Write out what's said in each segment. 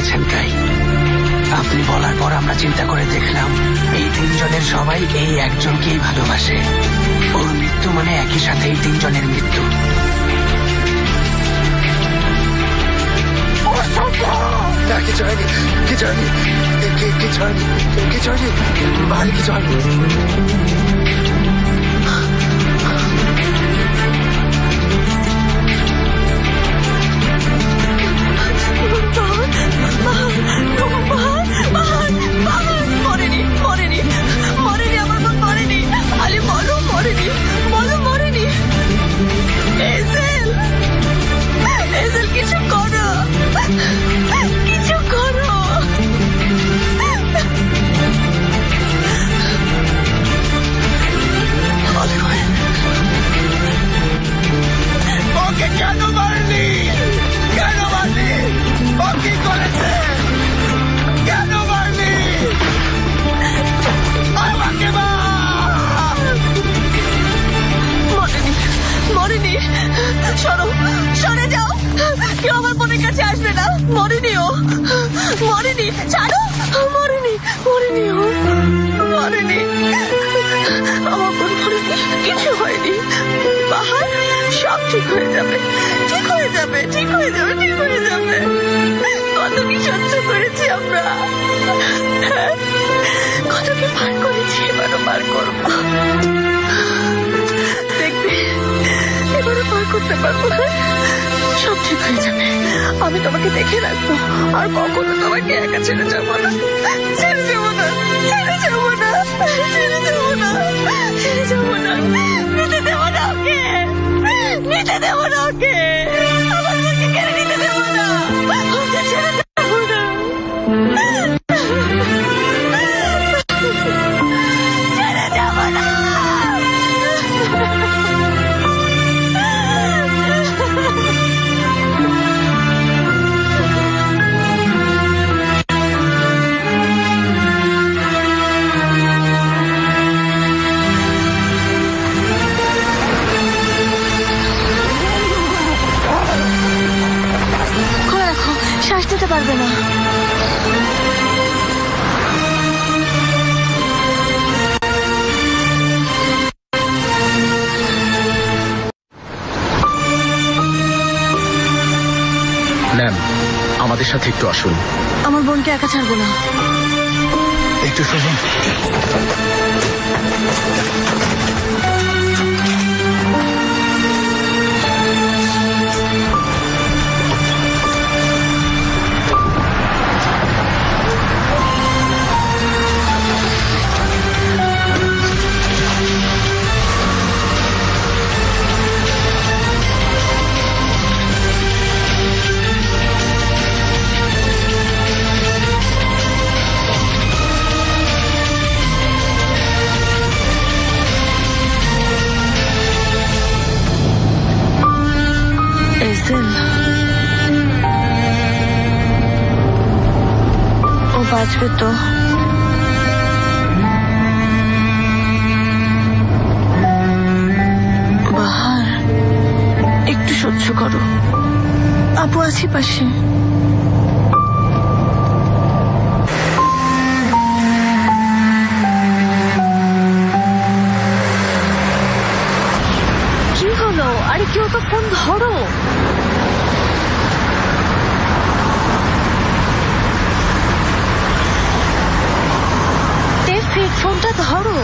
বলেছেন তাই। আপনি বলার পর আমরা চিন্তা করে দেখলাম এই তিনজনের সবাই এই একজনকেই ভালোবাসে। ওর মৃত্যু মানে একই সাথে এই তিনজনের মৃত্যু। কিছু হয়নি, কিছু হয়নি, কিছু হয়নি, কিছু হয়নি, ভাই কিছু হয়নি। মরেনি, মরেনি, মরেনি, আমার বোন মরেনি। আলি বলো মরেনি, বলো মরেনি। এজেল, এজেল কিছু করো, কিছু করো। আলি ভাই, ওকে কেন মারলি? কেন মারলি? ও কি করেছে? কেন মারলি? আমাকে মার! মরেনি, মরেনি। সরো, সরে যাও, কেউ আমার বোনের কাছে আসবে না। মরেনি ও, মরেনি, ছাড়ো। মরেনি, মরেনি ও, মরেনি। আমার বোন মরেনি, কিছু হয়নি। বাহার, সব ঠিক হয়ে যাবে, ঠিক হয়ে যাবে, ঠিক হয়ে যাবে, ঠিক হয়ে যাবে। কত কি সহ্য করেছি আমরা, কত কি পার করেছি, এবারও পার করবো। দেখবে এবারও পার করতে পারবো, সব ঠিক হয়ে যাবে। আমি তোমাকে দেখে রাখবো, আর কখনো তোমাকে একা ছেড়ে যাবো না, ছেড়ে যাবো না, ছেড়ে যাবো না, ছেড়ে যাবো না, ছেড়ে যাবো না। নিতে দেবো না ওকে, নিতে দেবো না ওকে, আমার বোনকে কেড়ে নিতে দেবো না, ওকে ছেড়ে যাবো না, ছেড়ে যাবো না। খোলা রাখো, শ্বাস দিতে পারবে না। ম্যাম, আমাদের সাথে একটু আসুন। আমার বোনকে একা ছাড়বো না। একটু শুনুন। এজেল, ও বাঁচবে তো? বাহার, একটু সহ্য করো, আপু আছি পাশে। কি হলো? আরে কেউ তো ফোন ধরো। ফোনটা ধরো।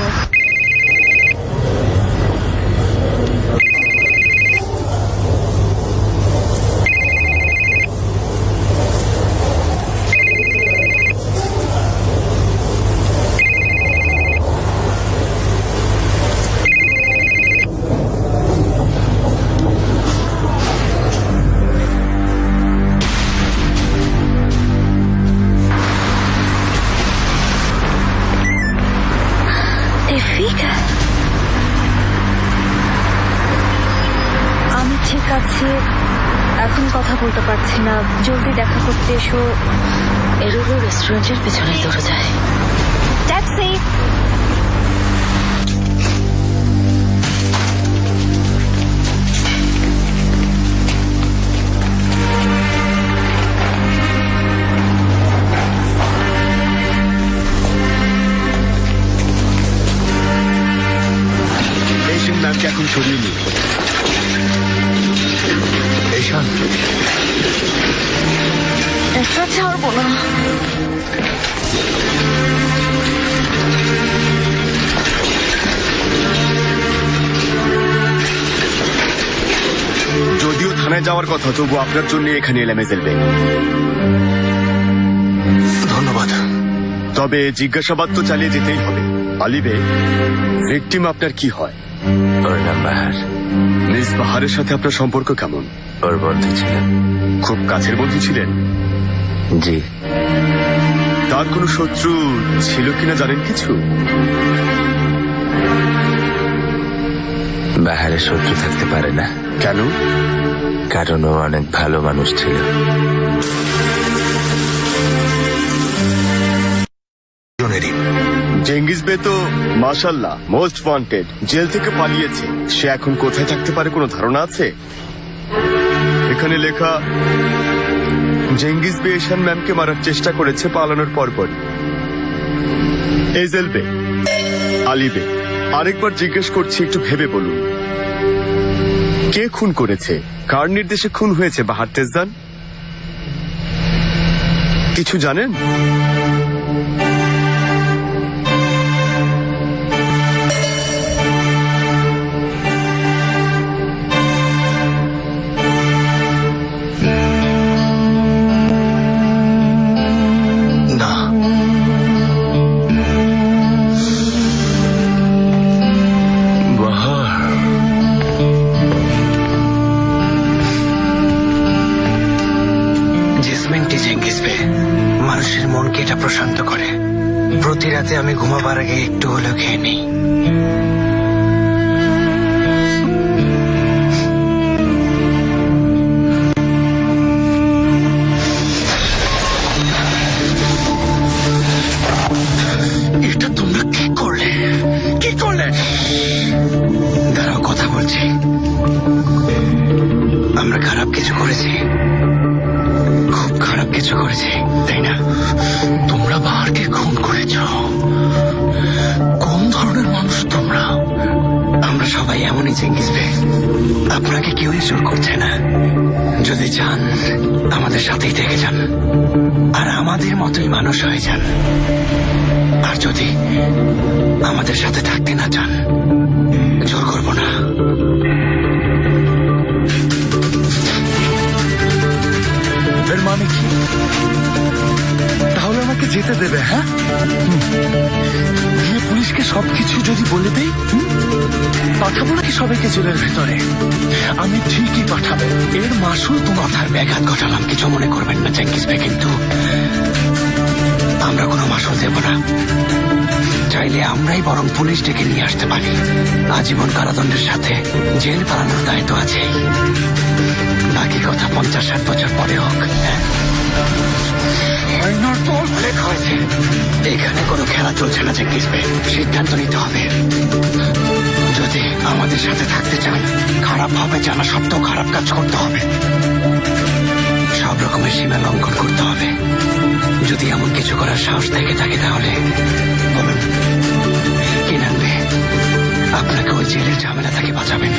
আমি ঠিক আছে, এখন কথা বলতে পারছি না, জলদি দেখা করতে এসো। এরোগো রেস্টুরেন্টের পেছনে দৌড়ে যায়। ট্যাক্সি। এখন সরিয়ে নিন। ঈশান, একটা ছাড়বো না। যদিও থানায় যাওয়ার কথা, তবু আপনার জন্য এখানে এলাম এজেলবে। ধন্যবাদ। তবে জিজ্ঞাসাবাদ তো চালিয়ে যেতেই হবে। আলিবে, ভিকটিম আপনার কি হয়? ওর নাম বাহার। মিস বাহারের সাথে আপনার সম্পর্ক কেমন? ওর বন্ধু ছিলেন। খুব কাছের বন্ধু ছিলেন? জি। তার কোনো শত্রু ছিল কিনা জানেন কিছু? বাহারের শত্রু থাকতে পারে না। কেন? কারণ ও অনেক ভালো মানুষ ছিল। জেঙ্গিস বে তো মাশাল্লাহ মোস্ট ওয়ান্টেড, জেল থেকে পালিয়েছে। সে এখন কোথায় থাকতে পারে কোনো ধারণা আছে? এখানে লেখা, জেঙ্গিস বে ঈশান ম্যামকে মারার চেষ্টা করেছে পালানোর পরপরই। এজেল বে, আলী বে, আরেকবার জিজ্ঞেস করছি, একটু ভেবে বলুন, কে খুন করেছে? কার নির্দেশে খুন হয়েছে বাহার তেজদান? কিছু জানেন? না। বাহার, জেসমিনটি জেঙ্গিস বে, মানুষের মনকে এটা প্রশান্ত করে। প্রতি রাতে আমি ঘুমাবার আগে একটু হলেও খেয়ে নিই। এটা তোমরা কি করলে? কি করলে? দাঁড়াও, কথা বলছি। আমরা খারাপ কিছু করেছি, খুব খারাপ কিছু করেছি, তাই না? তোমরা বাহারকে খুন করেছ। কোন ধরনের মানুষ তোমরা? আমরা সবাই এমনই জেঙ্গিস বে, আপনাকে কেউই জোর করছে না। যদি চান আমাদের সাথেই থেকে যান, আর আমাদের মতোই মানুষ হয়ে যান। আর যদি আমাদের সাথে থাকতে না চান, জোর করব না। এর মানে কি? তাহলে আমাকে যেতে দেবে? হ্যাঁ, গিয়ে পুলিশকে সবকিছু যদি বলে দেই, পাঠাবো নাকি সবাইকে জেলের ভেতরে? আমি ঠিকই পাঠাবো। এর মাসুল তোমার। কথার ব্যাঘাত ঘটালাম, কিছু মনে করবেন না জেঙ্গিস বে, কিন্তু আমরা কোনো মাসুল দেব না। চাইলে আমরাই বরং পুলিশ ডেকে নিয়ে আসতে পারি। আজীবন কারাদণ্ডের সাথে জেল পালানোর দায়িত্ব আছেই। বাকি কথা 50-60 বছর পরে হোক। হয়েছে, এখানে কোনো খেলা চলছে না জেঙ্গিস বে, সিদ্ধান্ত নিতে হবে। যদি আমাদের সাথে থাকতে চান, খারাপ হবে জানা সত্ত্বেও খারাপ কাজ করতে হবে। সব রকমের সীমা লঙ্ঘন করতে হবে। যদি এমন কিছু করার সাহস থেকে থাকে, তাহলে বলুন, কে নামবে? আপনাকে ওই জেলের ঝামেলা থেকে বাঁচাবেন,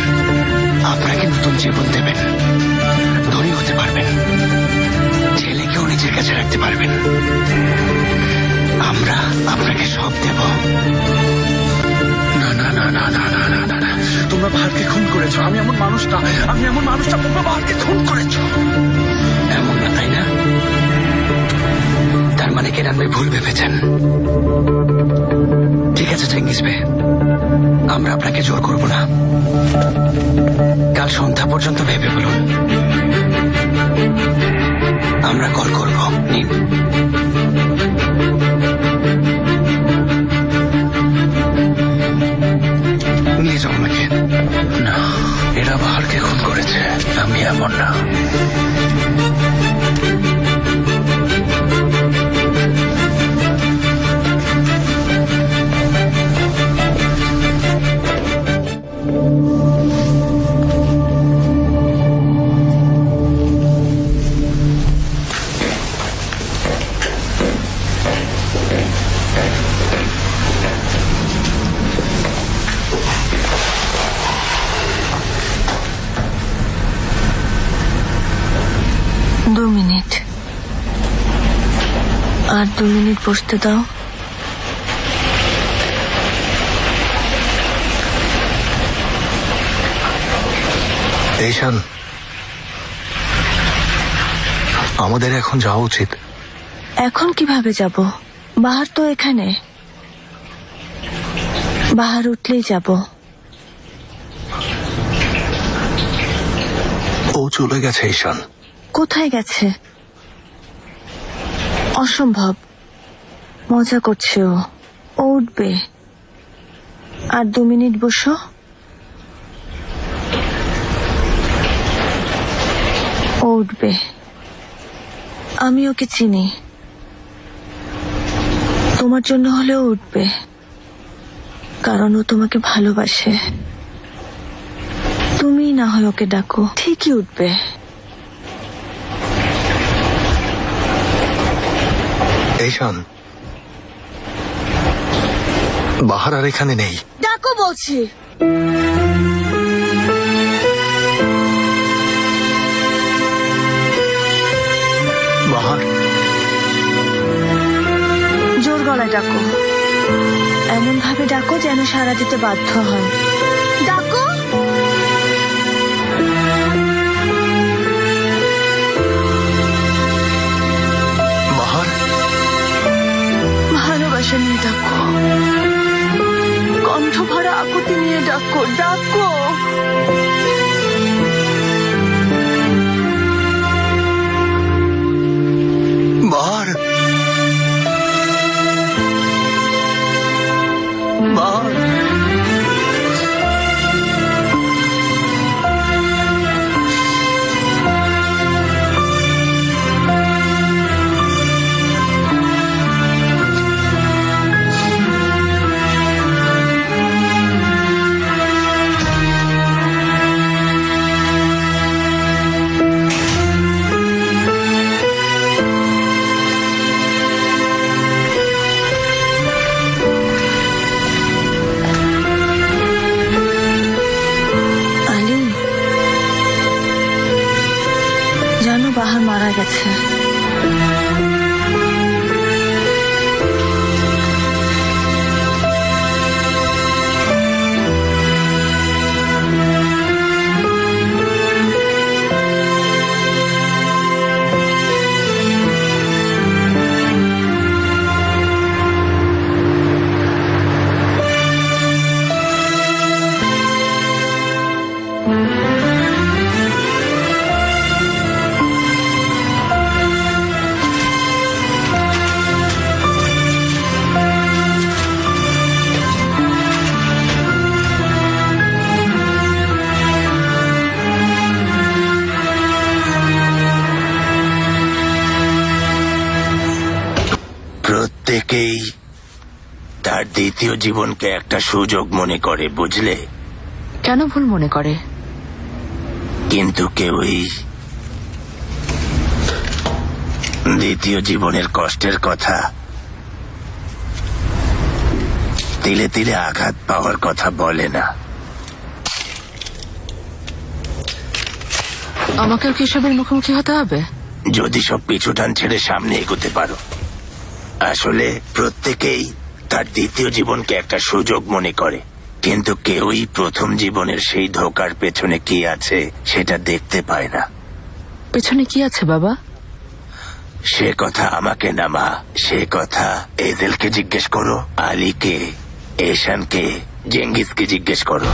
আপনাকে নতুন জীবন দেবেন, ধনী হতে পারবেন, ছেলেকেও নিজের কাছে রাখতে পারবেন। আমরা আপনাকে সব দেব। না না না না না না না না না, তোমরা বাহারকে খুন করেছো। আমি এমন মানুষ না, আমি এমন মানুষ না। তোমরা বাহারকে খুন করেছো। এমন না, তাই না? তার মানে কেনান ভাই ভুল ভেবেছেন। ঠিক আছে জেঙ্গিস বে, আমরা আপনাকে জোর করব না। কাল সন্ধ্যা পর্যন্ত ভেবে বলুন, আমরা কল করব। নিন। নিয়ে যাও আমাকে। না, এরা বাহারকে খুন করেছে, আমি এমন না। 2 মিনিট বসতে দাও। ঈশান, আমাদের এখন যাওয়া উচিত। এখন কিভাবে যাব? বাহার তো এখানে। বাহার উঠলেই যাব। ও চলে গেছে ঈশান। কোথায় গেছে? অসম্ভব, মজা করছে ও। ও উঠবে। আর 2 মিনিট বসো। ও উঠবে। আমি ওকে চিনি। তোমার জন্য হলেও উঠবে, কারণ ও তোমাকে ভালোবাসে। তুমি না হয় ওকে ডাকো, ঠিকই উঠবে। ঈশান, বাহার আর এখানে নেই। ডাকো বলছি। বাহার, জোর গলায় ডাকো, এমন ভাবে ডাকো যেন সাড়া দিতে বাধ্য হয়। ডাকো। বাহার, ভালোবাসা নিয়ে ডাকো, কণ্ঠ ভরা আকুতি নিয়ে ডাকো। ডাকো। বাহার, বাহার। আলী, জানো বাহার মারা গেছে। প্রত্যেকেই তার দ্বিতীয় জীবনকে একটা সুযোগ মনে করে, বুঝলে? কেন ভুল মনে করে? কিন্তু কেউই দ্বিতীয় জীবনের কষ্টের কথা, তিলে তিলে আঘাত পাওয়ার কথা বলে না। আমাকেও কি এসবের মুখোমুখি হতে হবে? যদি সব পিছুটান ছেড়ে সামনে এগোতে পারো। আসলে প্রত্যেকেই তার দ্বিতীয় জীবনকে একটা সুযোগ মনে করে, কিন্তু কেউই প্রথম জীবনের সেই ধোকার পেছনে কি আছে সেটা দেখতে পায় না। পেছনে কি আছে বাবা? সে কথা আমাকে না মা, সে কথা এজেলকে জিজ্ঞেস করো, আলীকে, এশানকে, জেঙ্গিসকে জিজ্ঞেস করো।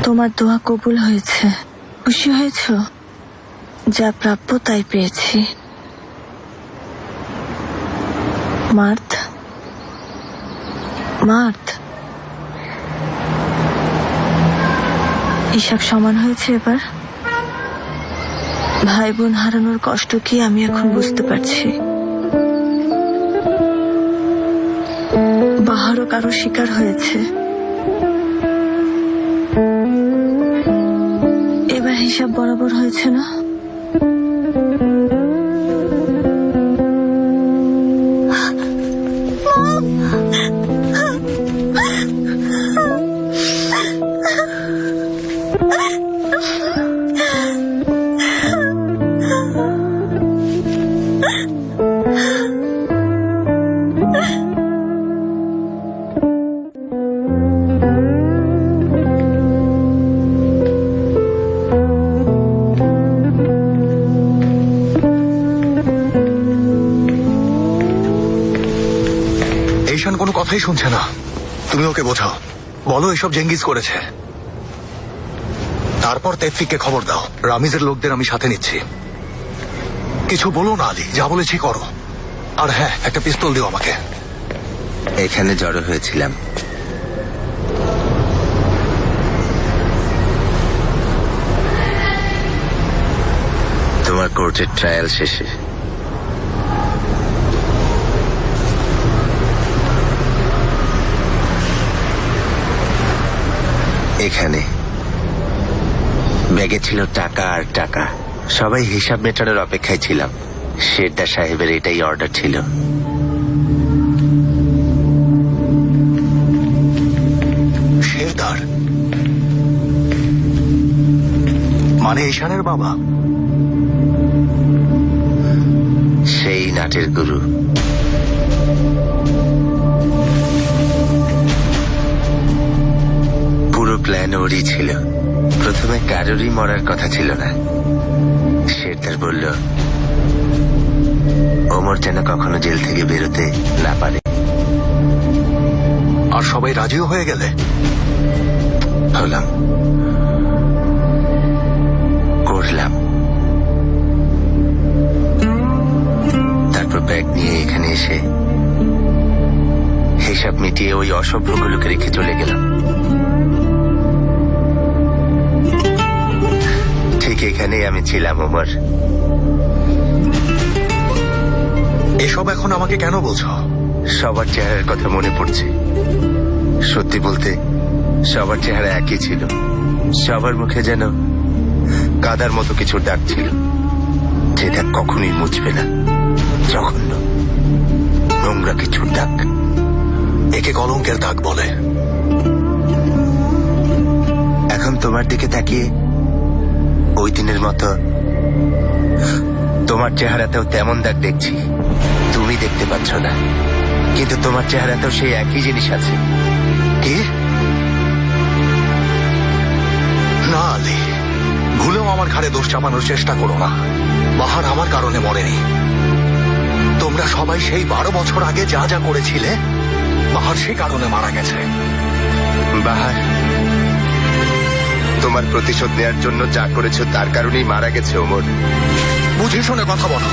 তোমার দোয়া কবুল হয়েছে। খুশি হয়েছ? যা প্রাপ্য তাই পেয়েছি। মার্থ, মার্থ, হিসাব সমান হয়েছে এবার। ভাই বোন হারানোর কষ্ট কি আমি এখন বুঝতে পারছি। বাহারও কারো শিকার হয়েছে। এবার হিসাব বরাবর হয়েছে না? ঈশান কোনো কথাই শুনছে না। তুমি ওকে বোঝাও, বলো এসব জেঙ্গিস করেছে। তারপর তেফিককে খবর দাও, রামিজের লোকদের আমি সাথে নিচ্ছি। কিছু বলো না আলী, যা বলেছি করো। আর হ্যাঁ, একটা পিস্তল দিও আমাকে। এখানে জড়ো হয়েছিলাম তোমার কোর্টের ট্রায়াল শেষে। এখানে ব্যাগে ছিল টাকা আর টাকা। সবাই হিসাব মেটানোর অপেক্ষায় ছিলাম। শেরদার সাহেবের এটাই অর্ডার ছিল। শেরদার মানে ঈশানের বাবা? সেই নাটের গুরু। পুরো প্ল্যান ওরই ছিল। প্রথমে কারোরই মরার কথা ছিল না। শেরদার বলল ওমর যেন কখনো জেল থেকে বেরোতে না পারে। আর সবাই রাজিও হয়ে গেলে? হলাম, করলাম। তারপর ব্যাগ নিয়ে এখানে এসে হিসাব মিটিয়ে ওই অসভ্যগুলোকে রেখে চলে গেলাম। ঠিক এখানেই আমি ছিলাম ওমর। এসব এখন আমাকে কেন বলছো? সবার চেহারার কথা মনে পড়ছে। সত্যি বলতে সবার চেহারা একই ছিল। সবার মুখে যেন কাদার মতো কিছুর দাগ ছিল, যেটা কখনোই মুছবে না। জঘন্য নোংরা কিছুর দাগ। একে কলঙ্কের দাগ বলে। এখন তোমার দিকে তাকিয়ে ওই দিনের মতো তোমার চেহারাতেও তেমন দাগ দেখছি। তুমি দেখতে পাচ্ছ না, কিন্তু তোমার চেহারাতেও সেই একই জিনিস আছে। কি? না আলী, ভুলেও আমার ঘাড়ে দোষ চাপানোর চেষ্টা করো না। বাহার আমার কারণে মরেনি। তোমরা সবাই সেই 12 বছর আগে যা যা করেছিলে, বাহার সে কারণে মারা গেছে। বাহার তোমার প্রতিশোধ নেয়ার জন্য যা করেছো তার কারণেই মারা গেছে ওমর। বুঝে শুনে কথা বলো।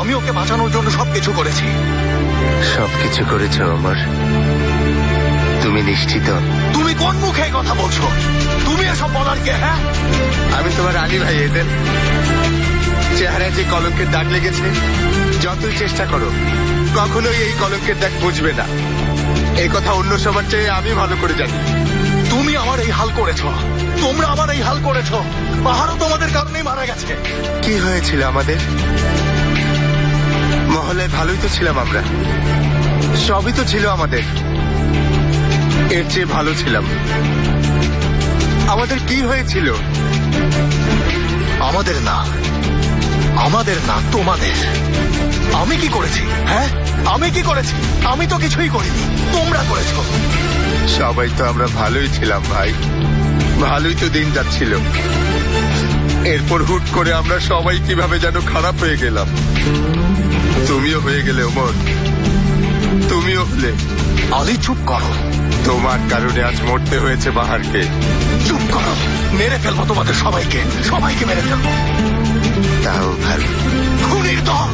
আমি ওকে বাঁচানোর জন্য সবকিছু করেছি। সবকিছু করেছো ওমর? তুমি নিশ্চিত? তুমি কোন মুখে এই কথা বলছো? তুমি এসব বলার কে? হ্যাঁ, আমি তোমার আলী ভাই। এদের চেহারায় যে কলঙ্কের দাগ লেগেছে, যতই চেষ্টা করো কখনোই এই কলঙ্কের দাগ বুঝবে না। এই কথা অন্য সবার চেয়ে আমি ভালো করে জানি। তুমি আমার এই হাল করেছো, তোমরা আমার এই হাল করেছো। পাহাড়ও তোমাদের কারণেই মারা গেছে। কি হয়েছিল আমাদের? মহলায় ভালোই তো ছিলাম আমরা, সবই তো ছিল আমাদের। এর চেয়ে ভালো ছিলাম। আমাদের কি হয়েছিল? আমাদের না, আমাদের না, তোমাদের। আমি কি করেছি? হ্যাঁ, আমি কি করেছি? আমি তো কিছুই করিনি, তোমরা করেছো। সবাই তো আমরা ভালোই ছিলাম ভাই, ভালোই তো দিন যাচ্ছিল। এরপর হুট করে আমরা সবাই কিভাবে যেন খারাপ হয়ে গেলাম। তুমিও হয়ে গেলে ওমর, তুমিও হলে। আলী চুপ করো। তোমার কারণে আজ মরতে হয়েছে বাহারকে। চুপ করো, মেরে ফেলবো তোমাদের সবাইকে, সবাইকে মেরে ফেলবো। তাও ভালো। খুনির দল।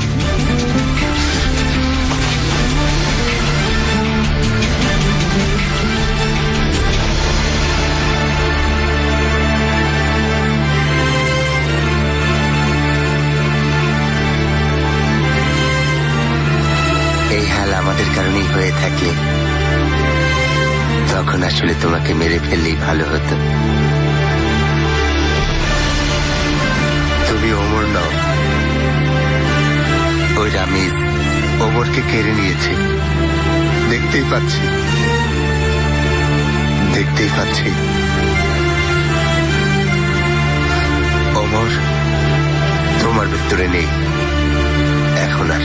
এই হাল আমাদের কারণেই হয়ে থাকলে তখন আসলে তোমাকে মেরে ফেললেই ভালো হতো। তুমি ওমর নাও। ওই রামিজ ওমরকে কেড়ে নিয়েছে। দেখতেই পাচ্ছি, দেখতেই পাচ্ছি। ওমর তোমার ভিতরে নেই এখন আর।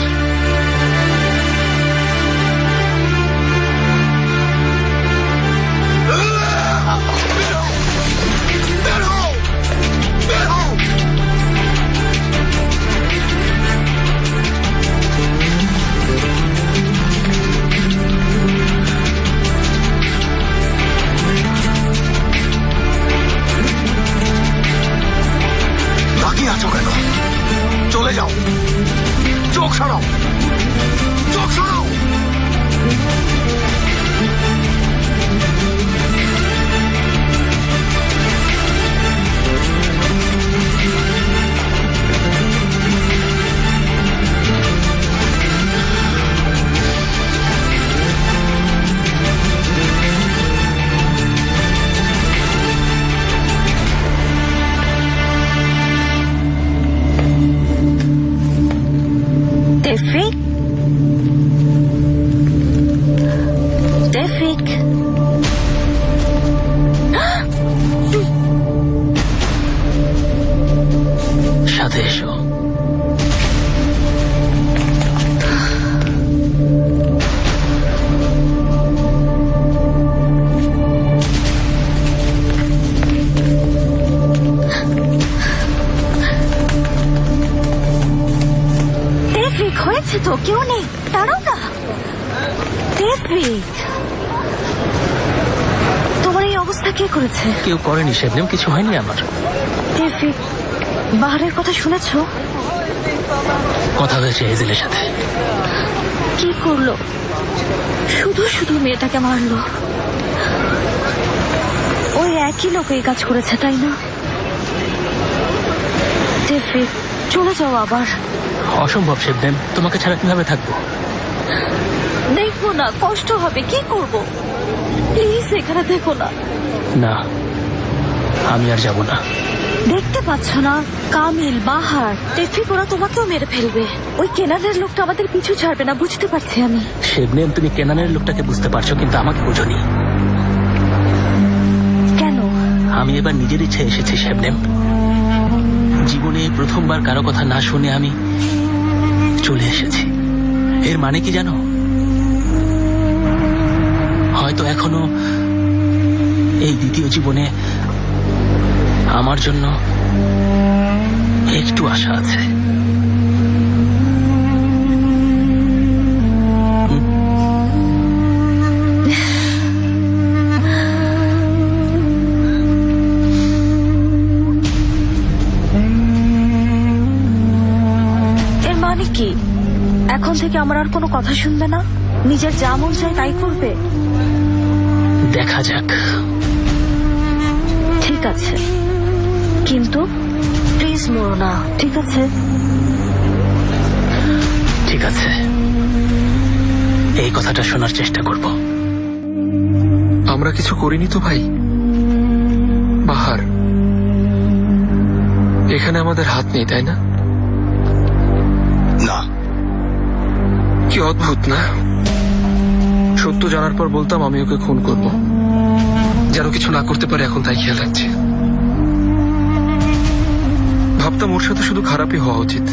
তাকিয়ে আছো কেন? চলে যাও, চোখ সরাও, চোখ সরাও। Tevfik? Tevfik? সাথে এসো। Tevfik হয়েছে তো, কেউ নেই, দাঁড়াও না। Tevfik, তোমার এই অবস্থা কে করেছে? কেউ করেনি শেবনেম, কিছু হয়নি আমার। Tevfik, বাহারের কথা শুনেছো? কথা হয়েছে হেজেলের সাথে। কি করলো? শুধু শুধু মেয়েটাকে মারলো। ওই একই লোক এই কাজ করেছে, তাই না? Tevfik, চলে যাও আবার। অসম্ভব শেবনেম, তোমাকে ছাড়া কিভাবে থাকবো? দেখবো না, কষ্ট হবে, কি করব? প্লিজ এখানে দেখো না। না, আমি আর যাব না। দেখতে পাচ্ছ না, কামিল, বাহার, টেফিক ওরা তোমাকেও মেরে ফেলবে। ওই কেনানের লোকটা আমাদের পিছু ছাড়বে না, বুঝতে পারছি আমি। শেবনেম, তুমি কেনানের লোকটাকে বুঝতে পারছো, কিন্তু আমাকে বোঝনি। কেন? আমি এবার নিজের ইচ্ছে এসেছি শেবনেম। জীবনে প্রথমবার কারো কথা না শুনে আমি চলে এসেছি। এর মানে কি জানো? হয়তো এখনো এই দ্বিতীয় জীবনে আমার জন্য একটু আশা আছে। এর মানে কি? এখন থেকে আমার আর কোনো কথা শুনবে না? নিজের যা মন চায় তাই করবে? দেখা যাক। ঠিক আছে, কিন্তু প্লিজ মরো না, ঠিক আছে? ঠিক আছে, এই কথাটা শোনার চেষ্টা করব। আমরা কিছু করিনি তো ভাই? বাহার, এখানে আমাদের হাত নেই, তাই না? না, কি অদ্ভুত না? সত্য জানার পর বলতাম আমি ওকে খুন করব, যেন কিছু না করতে পারে, এখন তাই খেয়াল রাখছে। ভাবতাম ওর সাথে শুধু খারাপই হওয়া উচিত।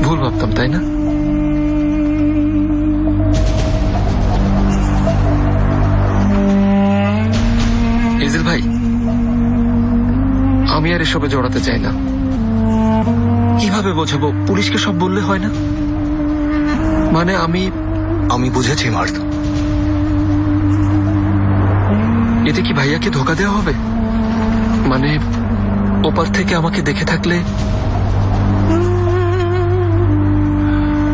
ভুল ভাবতাম, তাই না? ইজল ভাই, আমি আর এসবে জড়াতে চাই না। কিভাবে বোঝাবো? পুলিশকে সব বললে হয় না? মানে আমি বুঝেছি মার্থ। এতে কি ভাইয়াকে ধোকা দেওয়া হবে? মানে ওপার থেকে আমাকে দেখে থাকলে?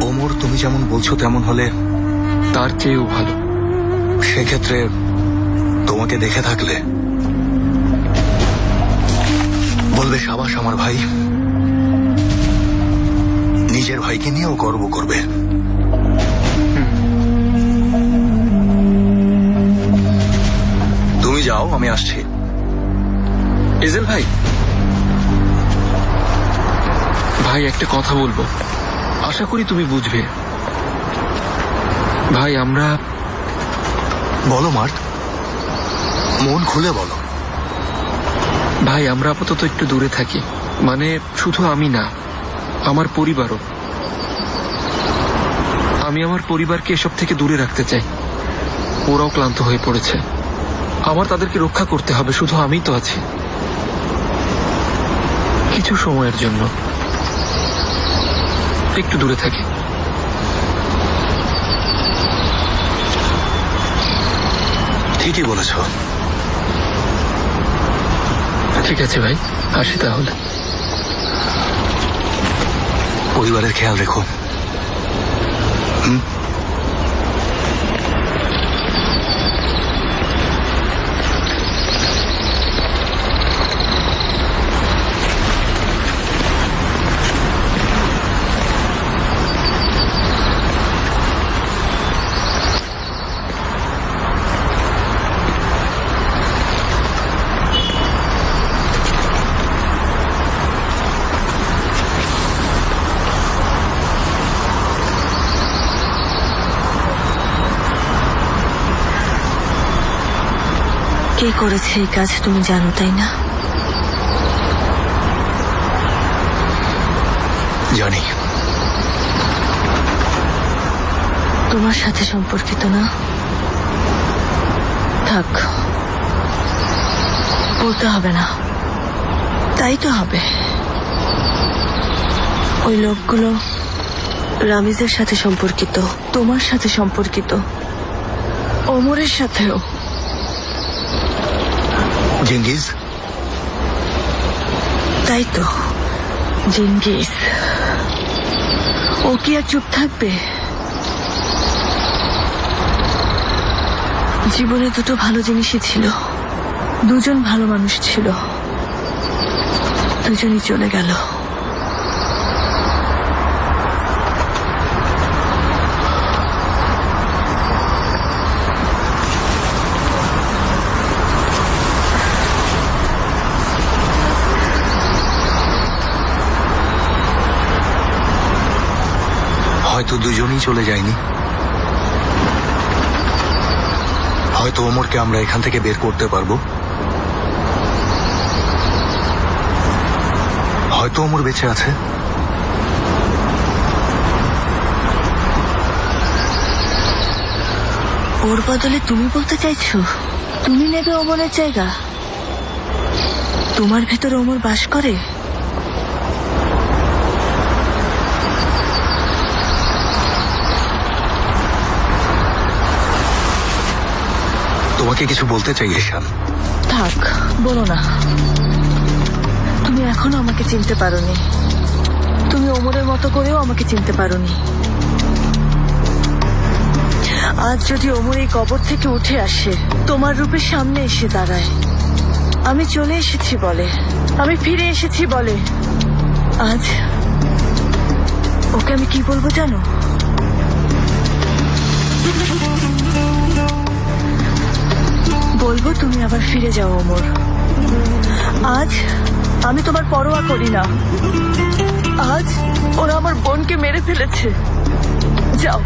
ওমর, তুমি যেমন বলছো তেমন হলে তার চেয়েও ভালো। সেক্ষেত্রে তোমাকে দেখে থাকলে বলবে সাবাস আমার ভাই, নিজের ভাইকে নিয়েও গর্ব করবে। তুমি যাও, আমি আসছি। ইজল ভাই, ভাই একটা কথা বলবো, আশা করি তুমি বুঝবে। ভাই আমরা বলো মার্থ, মন খুলে বলো। ভাই আমরা আপাতত একটু দূরে থাকি। মানে শুধু আমি না, আমার পরিবারও। আমি আমার পরিবারকে এসব থেকে দূরে রাখতে চাই। ওরাও ক্লান্ত হয়ে পড়েছে, আমার তাদেরকে রক্ষা করতে হবে। শুধু আমিই তো আছি। কিছু সময়ের জন্য একটু দূরে থাকি। ঠিকই বলেছ। ঠিক আছে ভাই, আসি তাহলে। পরিবারের খেয়াল রেখো। কে করেছে এই কাজ তুমি জানো, তাই না? জানি। তোমার সাথে সম্পর্কিত না? থাক, বলতে হবে না। তাই তো হবে। ওই লোকগুলো রামিজের সাথে সম্পর্কিত, তোমার সাথে সম্পর্কিত, ওমরের সাথেও। জেঙ্গিজ? তাই তো, জেঙ্গিজ। ও কি আর চুপ থাকবে? জীবনে দুটো ভালো জিনিসই ছিল, দুজন ভালো মানুষ ছিল, দুজনই চলে গেল। হয়তো দুজনেই চলে যায়নি। হয়তো ওমরকে আমরা এখান থেকে বের করতে পারবো। হয়তো ওমর বেঁচে আছে। ওর বদলে তুমি বলতে চাইছো তুমি নেবে ওমরের জায়গা? তোমার ভেতরে ওমর বাস করে? তোমাকে কিছু বলতে চাই ঈশান। থাক, বলো না। তুমি এখনো আমাকে চিনতে পারোনি। তুমি ওমরের মতো করেও আমাকে চিনতে পারোনি। আজ যদি ওমর এই কবর থেকে উঠে আসে, তোমার রূপের সামনে এসে দাঁড়ায়, আমি চলে এসেছি বলে, আমি ফিরে এসেছি বলে, আজ ওকে আমি কি বলবো জানো? বলবো তুমি আবার ফিরে যাও ওমর। আজ আমি তোমার পরোয়া করি না। আজ ওরা আমার বোনকে মেরে ফেলেছে। যাও,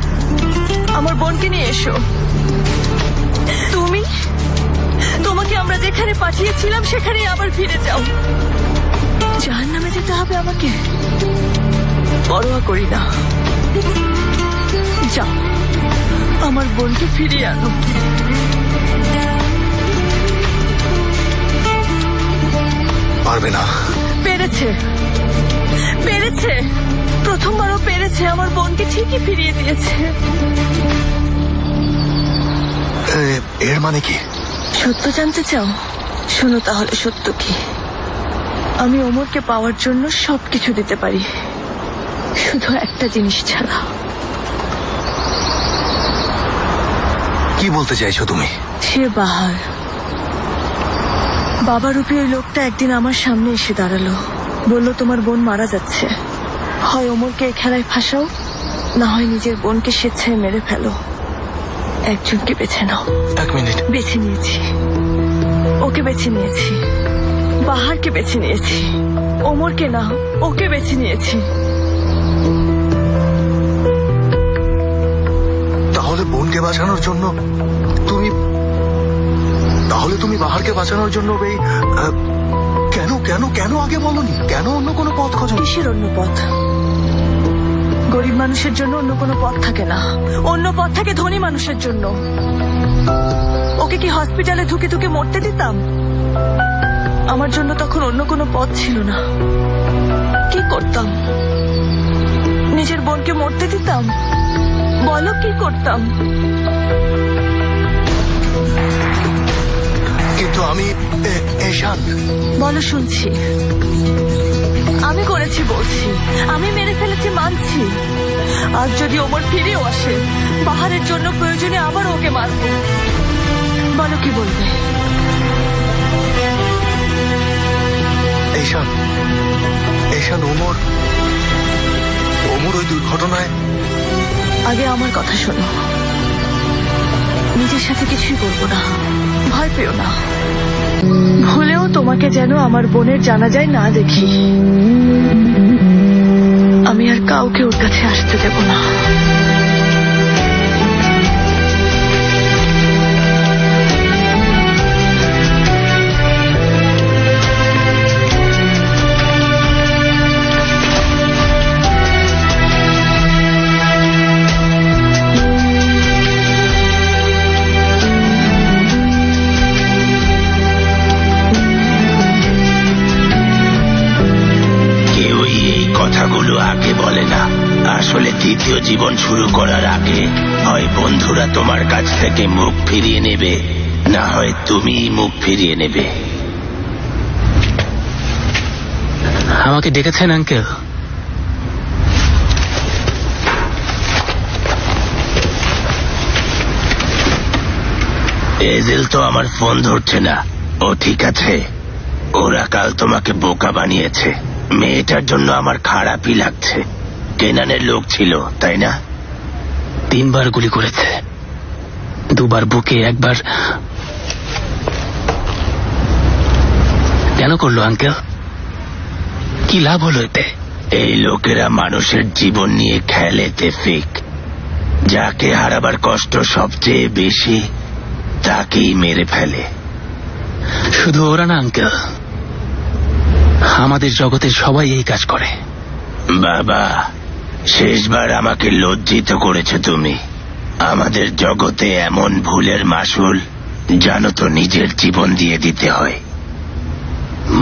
আমার বোনকে নিয়ে এসো। তোমাকে আমরা যেখানে পাঠিয়েছিলাম সেখানে আবার ফিরে যাও। জাহান্নামে যেতে হবে আমাকে? পরোয়া করি না। যাও, আমার বোনকে ফিরিয়ে আনো। পারবে না। পেরেছে, প্রথমবারও পেরেছে। আমার বোনকে ঠিকই ফিরিয়ে দিয়েছে। এর মানে কি? সত্য জানতে চাও? শোনো তাহলে সত্য কি। আমি ওমরকে পাওয়ার জন্য সবকিছু দিতে পারি, শুধু একটা জিনিস ছাড়া। কি বলতে চাইছো তুমি? সে বাহার। বাবারূপী ওই লোকটা একদিন আমার সামনে এসে দাঁড়ালো, বলল তোমার বোন মারা যাচ্ছে, হয় ওমরকে এই খেলায় ফাঁসাও, না হয় নিজের বোনকে স্বেচ্ছায় মেরে ফেলো। একজনকে বেছে নাও। 1 মিনিট। বেছে নিয়েছি, ওকে বেছে নিয়েছি। বাহারকে বেছে নিয়েছি, ওমরকে না, ওকে বেছে নিয়েছি। তাহলে বোনকে বাঁচানোর জন্য তুমি বাহারকে বাঁচানোর জন্য কেন কেন কেন আগে বলনি? কেন অন্য কোনো পথ খোঁজো? কিসের অন্য পথ? গরিব মানুষের জন্য অন্য কোনো পথ থাকে না, অন্য পথ থাকে ধনী মানুষের জন্য। ওকে কি হসপিটালে ধুকে ধুকে মরতে দিতাম? আমার জন্য তখন অন্য কোনো পথ ছিল না। কি করতাম? নিজের বোনকে মরতে দিতাম? বলো কি করতাম? কিন্তু আমি এশান। বলো, শুনছি। আমি করেছি বলছি, আমি মেরে ফেলেছি মানছি। আর যদি ওমর ফিরেও আসে, বাহারের জন্য প্রয়োজনে আবার ওকে মারবো। বলো কি বলবে? এশান ওমর ওই দুর্ঘটনায়। আগে আমার কথা শোনো। নিজের সাথে কিছুই করবো না, ভয় পেও না। ভুলেও তোমাকে যেন আমার বোনের জানাজায় না দেখি। আমি আর কাউকে ওর কাছে আসতে দেব না। কথাগুলো আগে বলে না। আসলে দ্বিতীয় জীবন শুরু করার আগে হয় বন্ধুরা তোমার কাছ থেকে মুখ ফিরিয়ে নেবে, না হয় তুমি মুখ ফিরিয়ে নেবে। আমাকে ডেকেছেন আঙ্কেল? এজেল তো আমার ফোন ধরছে না। ও ঠিক আছে, ওরা কাল তোমাকে বোকা বানিয়েছে। মেয়েটার জন্য আমার খারাপই লাগছে। কেনানের লোক ছিল, তাই না? 3 বার গুলি করেছে, 2 বার বুকে, 1 বার। কেন করলো আঙ্কেল? কি লাভ হলো এতে? এই লোকেরা মানুষের জীবন নিয়ে খেলে তেফিক। যাকে হারাবার কষ্ট সবচেয়ে বেশি, তাকেই মেরে ফেলে। শুধু ওরা না আঙ্কেল, আমাদের জগতের সবাই এই কাজ করে। বাবা, শেষবার আমাকে লজ্জিত করেছো তুমি। আমাদের জগতে এমন ভুলের মাসুল জানো তো নিজের জীবন দিয়ে দিতে হয়।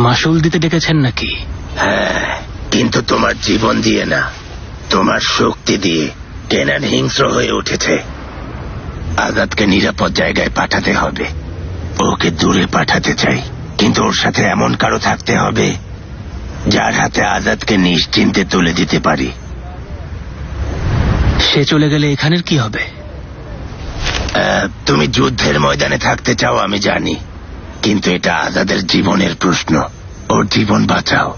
মাসুল দিতে ডেকেছেন নাকি? হ্যাঁ, কিন্তু তোমার জীবন দিয়ে না, তোমার শক্তি দিয়ে। কেনান হিংস্র হয়ে উঠেছে। আজাদকে নিরাপদ জায়গায় পাঠাতে হবে। ওকে দূরে পাঠাতে চাই, কিন্তু ওর সাথে এমন কারো থাকতে হবে যার হাতে আজাদকে নিশ্চিন্তে তুলে দিতে পারি। সে চলে গেলে এখানের কি হবে? তুমি যুদ্ধের ময়দানে থাকতে চাও আমি জানি, কিন্তু এটা আজাদের জীবনের প্রশ্ন। ওর জীবন বাঁচাও।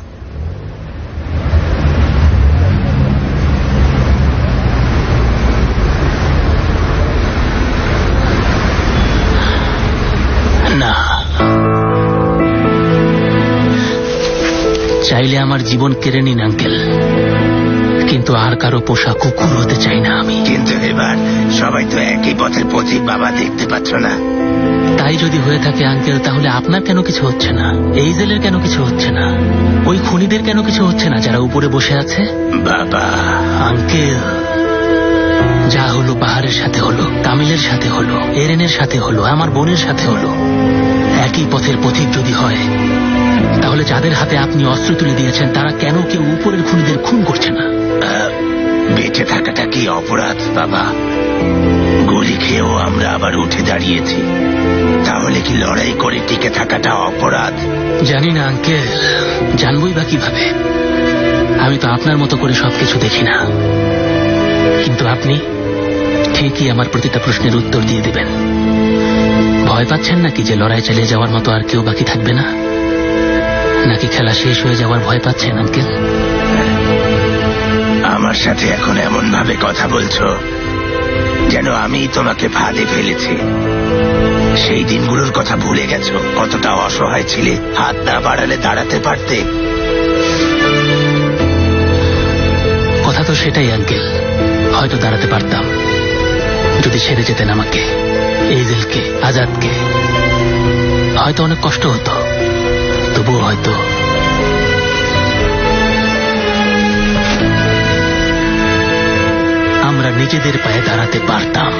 না, চাইলে আমার জীবন কেড়ে নিন আঙ্কেল, কিন্তু আর কারো পোষা কুকুর হতে চাই না আমি। কিন্তু এবার সবাই তো একই পথের পথিক বাবা, দেখতে পাচ্ছ না? তাই যদি হয়ে থাকে আঙ্কেল, তাহলে আপনার কেন কিছু হচ্ছে না? এই জেলের কেন কিছু হচ্ছে না? ওই খুনিদের কেন কিছু হচ্ছে না যারা উপরে বসে আছে? বাবা, আঙ্কেল, যা হলো পাহাড়ের সাথে হলো, কামিলের সাথে হলো, এরেনের সাথে হলো, আমার বোনের সাথে হলো। একই পথের পথিক যদি হয়, তাহলে যাদের হাতে আপনি অস্ত্র তুলে দিয়েছেন তারা কেন কেউ উপরের খুনিদের খুন করছে না? বেঁচে থাকাটা কি অপরাধ বাবা? গুলি খেয়েও আমরা আবার উঠে দাঁড়িয়েছি, তাহলে কি লড়াই করে টিকে থাকাটা অপরাধ? জানি না আঙ্কেল, জানবই বা কিভাবে? আমি তো আপনার মতো করে সবকিছু দেখি না, কিন্তু আপনি ঠিকই আমার প্রতিটা প্রশ্নের উত্তর দিয়ে দিবেন। ভয় পাচ্ছেন নাকি যে লড়াই চালিয়ে যাওয়ার মতো আর কেউ বাকি থাকবে না? নাকি খেলা শেষ হয়ে যাওয়ার ভয় পাচ্ছেন আঙ্কেল? আমার সাথে এখন এমন ভাবে কথা বলছো যেন আমি তোমাকে ফাঁদে ফেলেছি। সেই দিনগুলোর কথা ভুলে গেছো? কতটা অসহায় ছিলে, হাত না বাড়ালে দাঁড়াতে পারতে। কথা তো সেটাই আঙ্কেল, হয়তো দাঁড়াতে পারতাম যদি ছেড়ে যেতেন আমাকে, এই জেলকে, আজাদকে। হয়তো অনেক কষ্ট হতো, তবুও হয়তো আমরা নিজেদের পায়ে দাঁড়াতে পারতাম।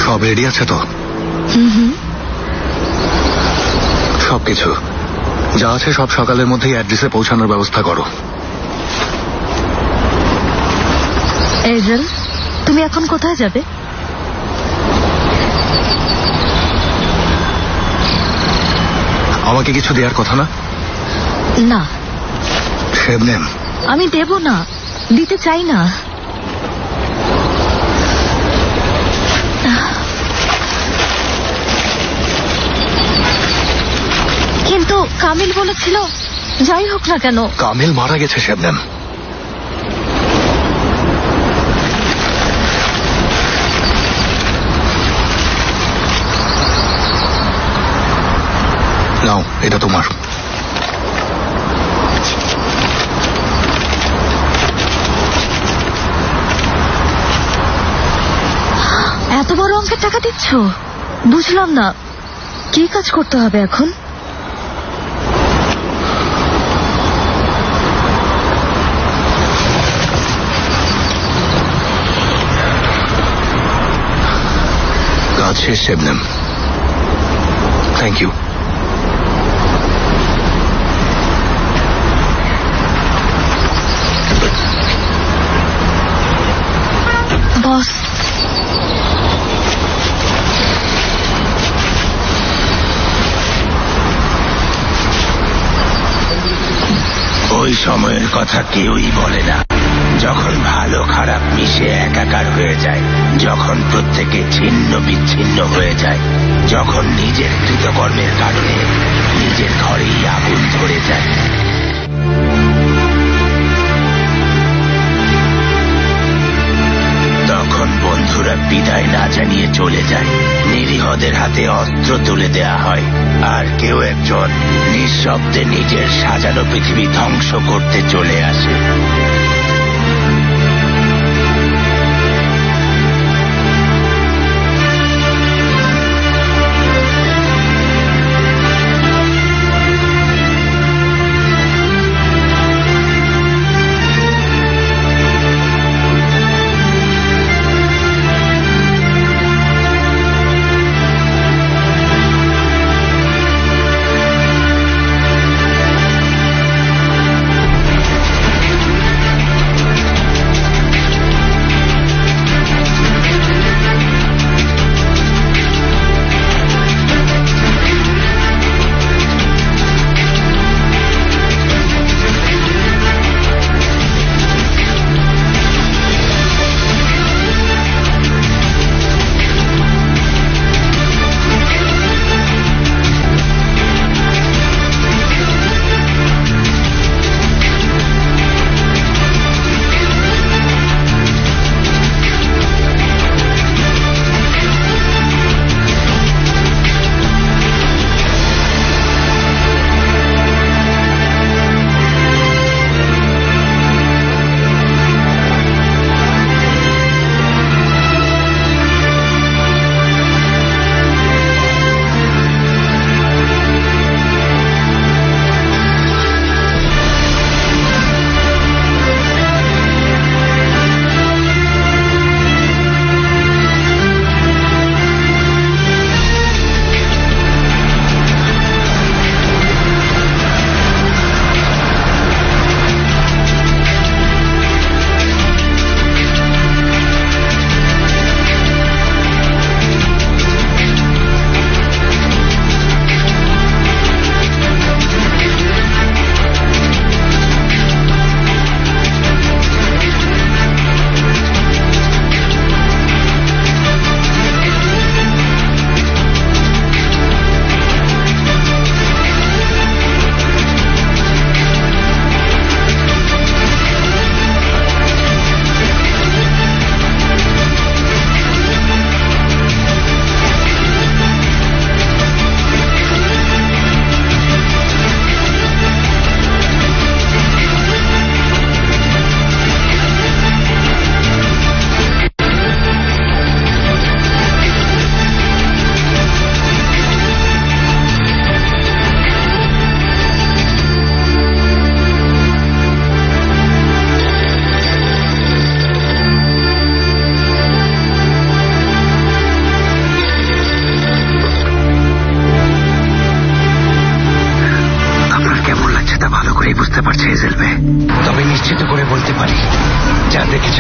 সব রেডি আছে তো? সবকিছু যা আছে সব সকালের মধ্যেই অ্যাড্রেসে পৌঁছানোর ব্যবস্থা করো। এজেল, তুমি এখন কোথায় যাবে? আমাকে কিছু দেওয়ার কথা না? না, শেবনেম, আমি দেব না, দিতে চাই না। কিন্তু কামিল বলেছিল, যাই হোক না কেন। কামিল মারা গেছে শেবনেম। নাও, এটা তোমার। এত বড় অঙ্কের টাকা দিচ্ছ? বুঝলাম না, কি কাজ করতে হবে এখন? কাজ শেষ শেবনেম। Thank you. বস, ওই সময়ের কথা কেউই বলে না, যখন ভালো খারাপ মিশে একাকার হয়ে যায়, যখন প্রত্যেকে ছিন্ন বিচ্ছিন্ন হয়ে যায়, যখন নিজের কৃতকর্মের কারণে নিজের ঘরেই আগুন ধরে যায়। তখন বন্ধুরা বিদায় না জানিয়ে চলে যায়, নিরীহদের হাতে অস্ত্র তুলে দেয়া হয়, আর কেউ একজন নিঃশব্দে নিজের সাজানো পৃথিবী ধ্বংস করতে চলে আসে।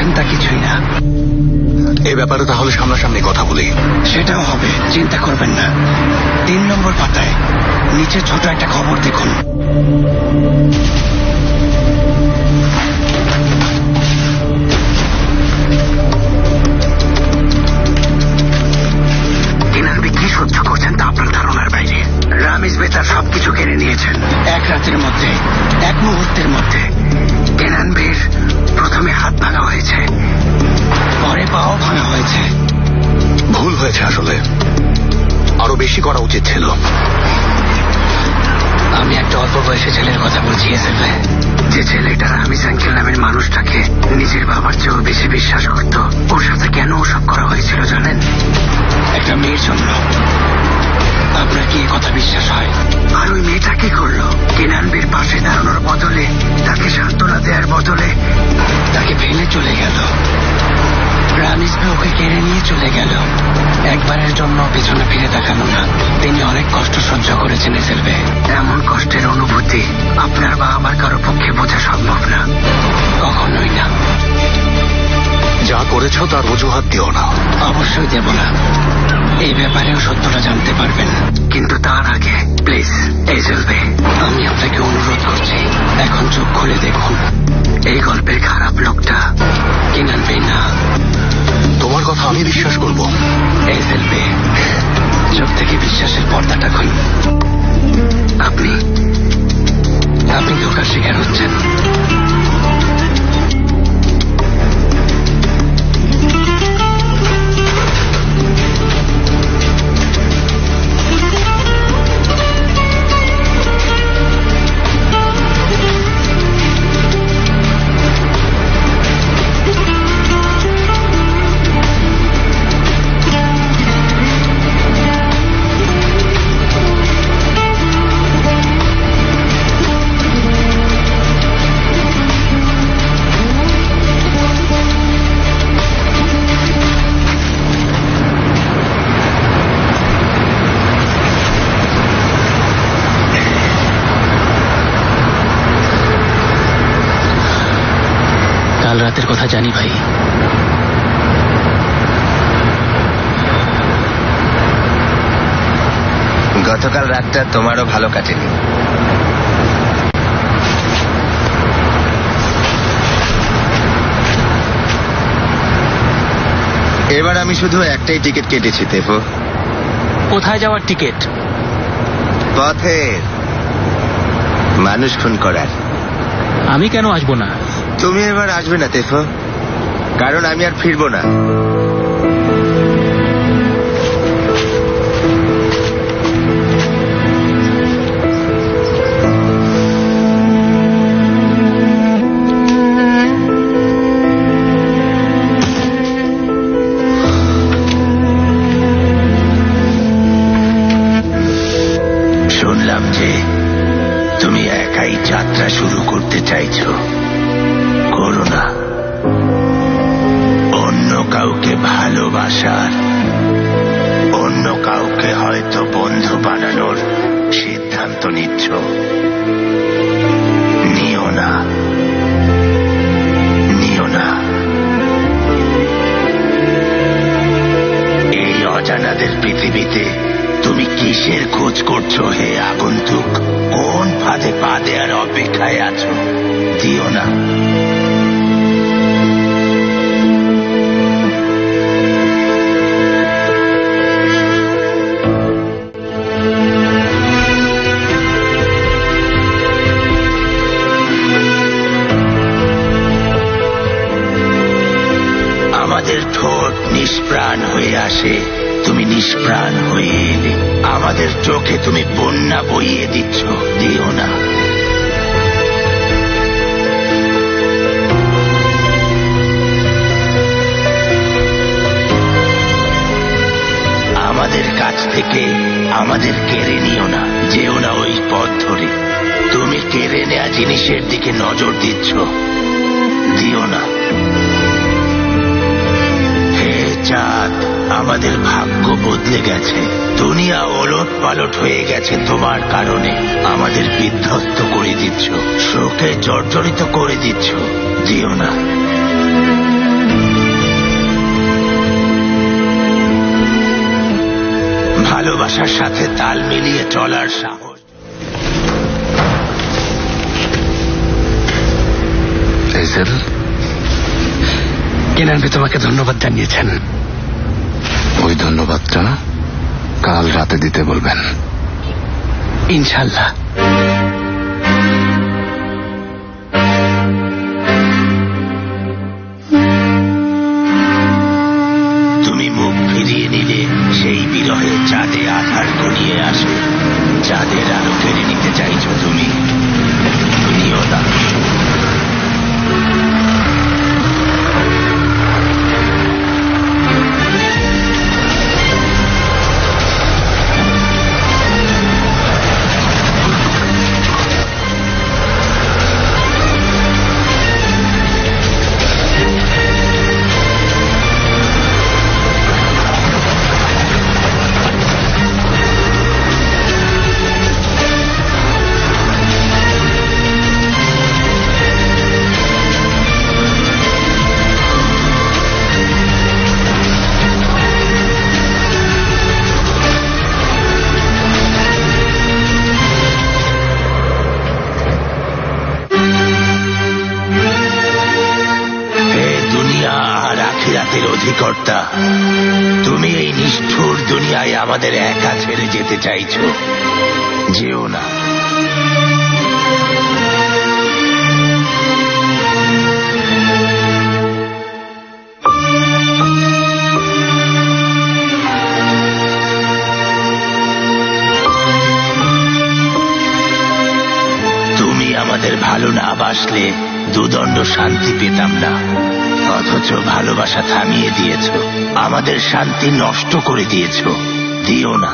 বলছেন তা কিছুই না। এ ব্যাপারে তাহলে সামনাসামনি কথা বলি। সেটাও হবে, চিন্তা করবেন না। 3 নম্বর পাতায় নিচে ছোট একটা খবর দেখুন। কিনানবি কি সহ্য করছেন তা আপনার ধারণার বাইরে। রামিজ বেতার সবকিছু কেড়ে নিয়েছেন এক রাতের মধ্যে, এক মুহূর্তের মধ্যে। কেনানবির প্রথমে হাত ভাঙা হয়েছে, পরে পাও ভাঙা হয়েছে। ভুল হয়েছে আসলে, আরো বেশি করা উচিত ছিল। আমি একটা অল্প বয়সী ছেলের কথা বলছি এসএফে, যে ছেলেটা রামিজ আঙ্কেল নামের মানুষটাকে নিজের বাবার চেয়েও বেশি বিশ্বাস করত। ওর সাথে কেন ওসব করা হয়েছিল জানেন? একটা মেয়ের জন্য। আপনার কি এ কথা বিশ্বাস হয়? আর ওই মেয়েটা কি করলো? কেনানবির পাশে দাঁড়ানোর বদলে, তাকে সান্ত্বনা দেওয়ার বদলে তাকে ফেলে চলে গেল। রামিজ ভাই ওকে কেড়ে নিয়ে চলে গেল। একবারের জন্য পেছনে ফিরে তাকানো না। তিনি অনেক কষ্ট সহ্য করেছেন এসএলভে। এমন কষ্টের অনুভূতি আপনার বা আমার কারো পক্ষে বোঝা সম্ভব না, কখনোই না। যা করেছ তার অজুহাত দিও না। অবশ্যই দেব না। এই ব্যাপারেও সত্যটা জানতে পারবেন, কিন্তু তার আগে প্লিজ এসএলভে, আমি আপনাকে অনুরোধ করছি, এখন চোখ খুলে দেখুন। এই গল্পের খারাপ লোকটা কিনানবি না। তোমার কথা আমি বিশ্বাস করব? এসএলভে, চোখ থেকে বিশ্বাসের পর্দাটা খুলুন। আপনি ধোকার শিকার হচ্ছেন। কাল রাতের কথা জানি ভাই। গতকাল রাতটা তোমারও ভালো কাটেনি। এবার আমি শুধু একটাই টিকিট কেটেছি তেফো। কোথায় যাওয়ার টিকিট? পথের, মানুষ খুন করার। আমি কেন আসবো না? তুমি এবার আসবে না তেফো, কারণ আমি আর ফিরবো না। শুনলাম যে তুমি একাই যাত্রা শুরু করতে চাইছো। করো না। অন্য কাউকে ভালোবাসার, অন্য কাউকে হয়তো বন্ধু বানানোর সিদ্ধান্ত নিচ্ছ। নিও না, নিও না। এই অজানাদের পৃথিবীতে তুমি কিসের খোঁজ করছো হে আগন্তুক? কোন ফাঁদে পা দেওয়ার অপেক্ষায় আছো? দিও না। আমাদের ঠোঁট নিষ্প্রাণ হয়ে আসে, তুমি নিষ্প্রাণ হয়ে এলে। আমাদের চোখে তুমি বন্যা বইয়ে দিচ্ছ। দিও না। আমাদের কাছ থেকে আমাদের কেড়ে নিও না। যেও না ওই পথ ধরে। তুমি কেড়ে নেয়া জিনিসের দিকে নজর দিচ্ছ। দিও না। হে চাঁদ, আমাদের ভাগ্য বদলে গেছে। দুনিয়া ওলট পালট হয়ে গেছে তোমার কারণে। আমাদের বিধ্বস্ত করে দিচ্ছ, শোকে জর্জরিত করে দিচ্ছ। দিও না। ভালোবাসার সাথে তাল মিলিয়ে চলার সাহস। কেনানবি তোমাকে ধন্যবাদ জানিয়েছেন। ওই ধন্যবাদটা কাল রাতে দিতে বলবেন। ইনশাল্লাহ। তুমি মুখ ফিরিয়ে নিলে সেই বিরহে চাঁদে আধার ঘনিয়ে আসে। চাঁদের আলো কেড়ে নিতে চাইছো তুমি, নিও না। অধিকর্তা, তুমি এই নিষ্ঠুর দুনিয়ায় আমাদের একা ছেড়ে যেতে চাইছো। যেও না। তুমি আমাদের ভালো না বাসলে দুদণ্ড শান্তি পেতাম না, অথচ ভালোবাসা থামিয়ে দিয়েছ, আমাদের শান্তি নষ্ট করে দিয়েছ। দিও না।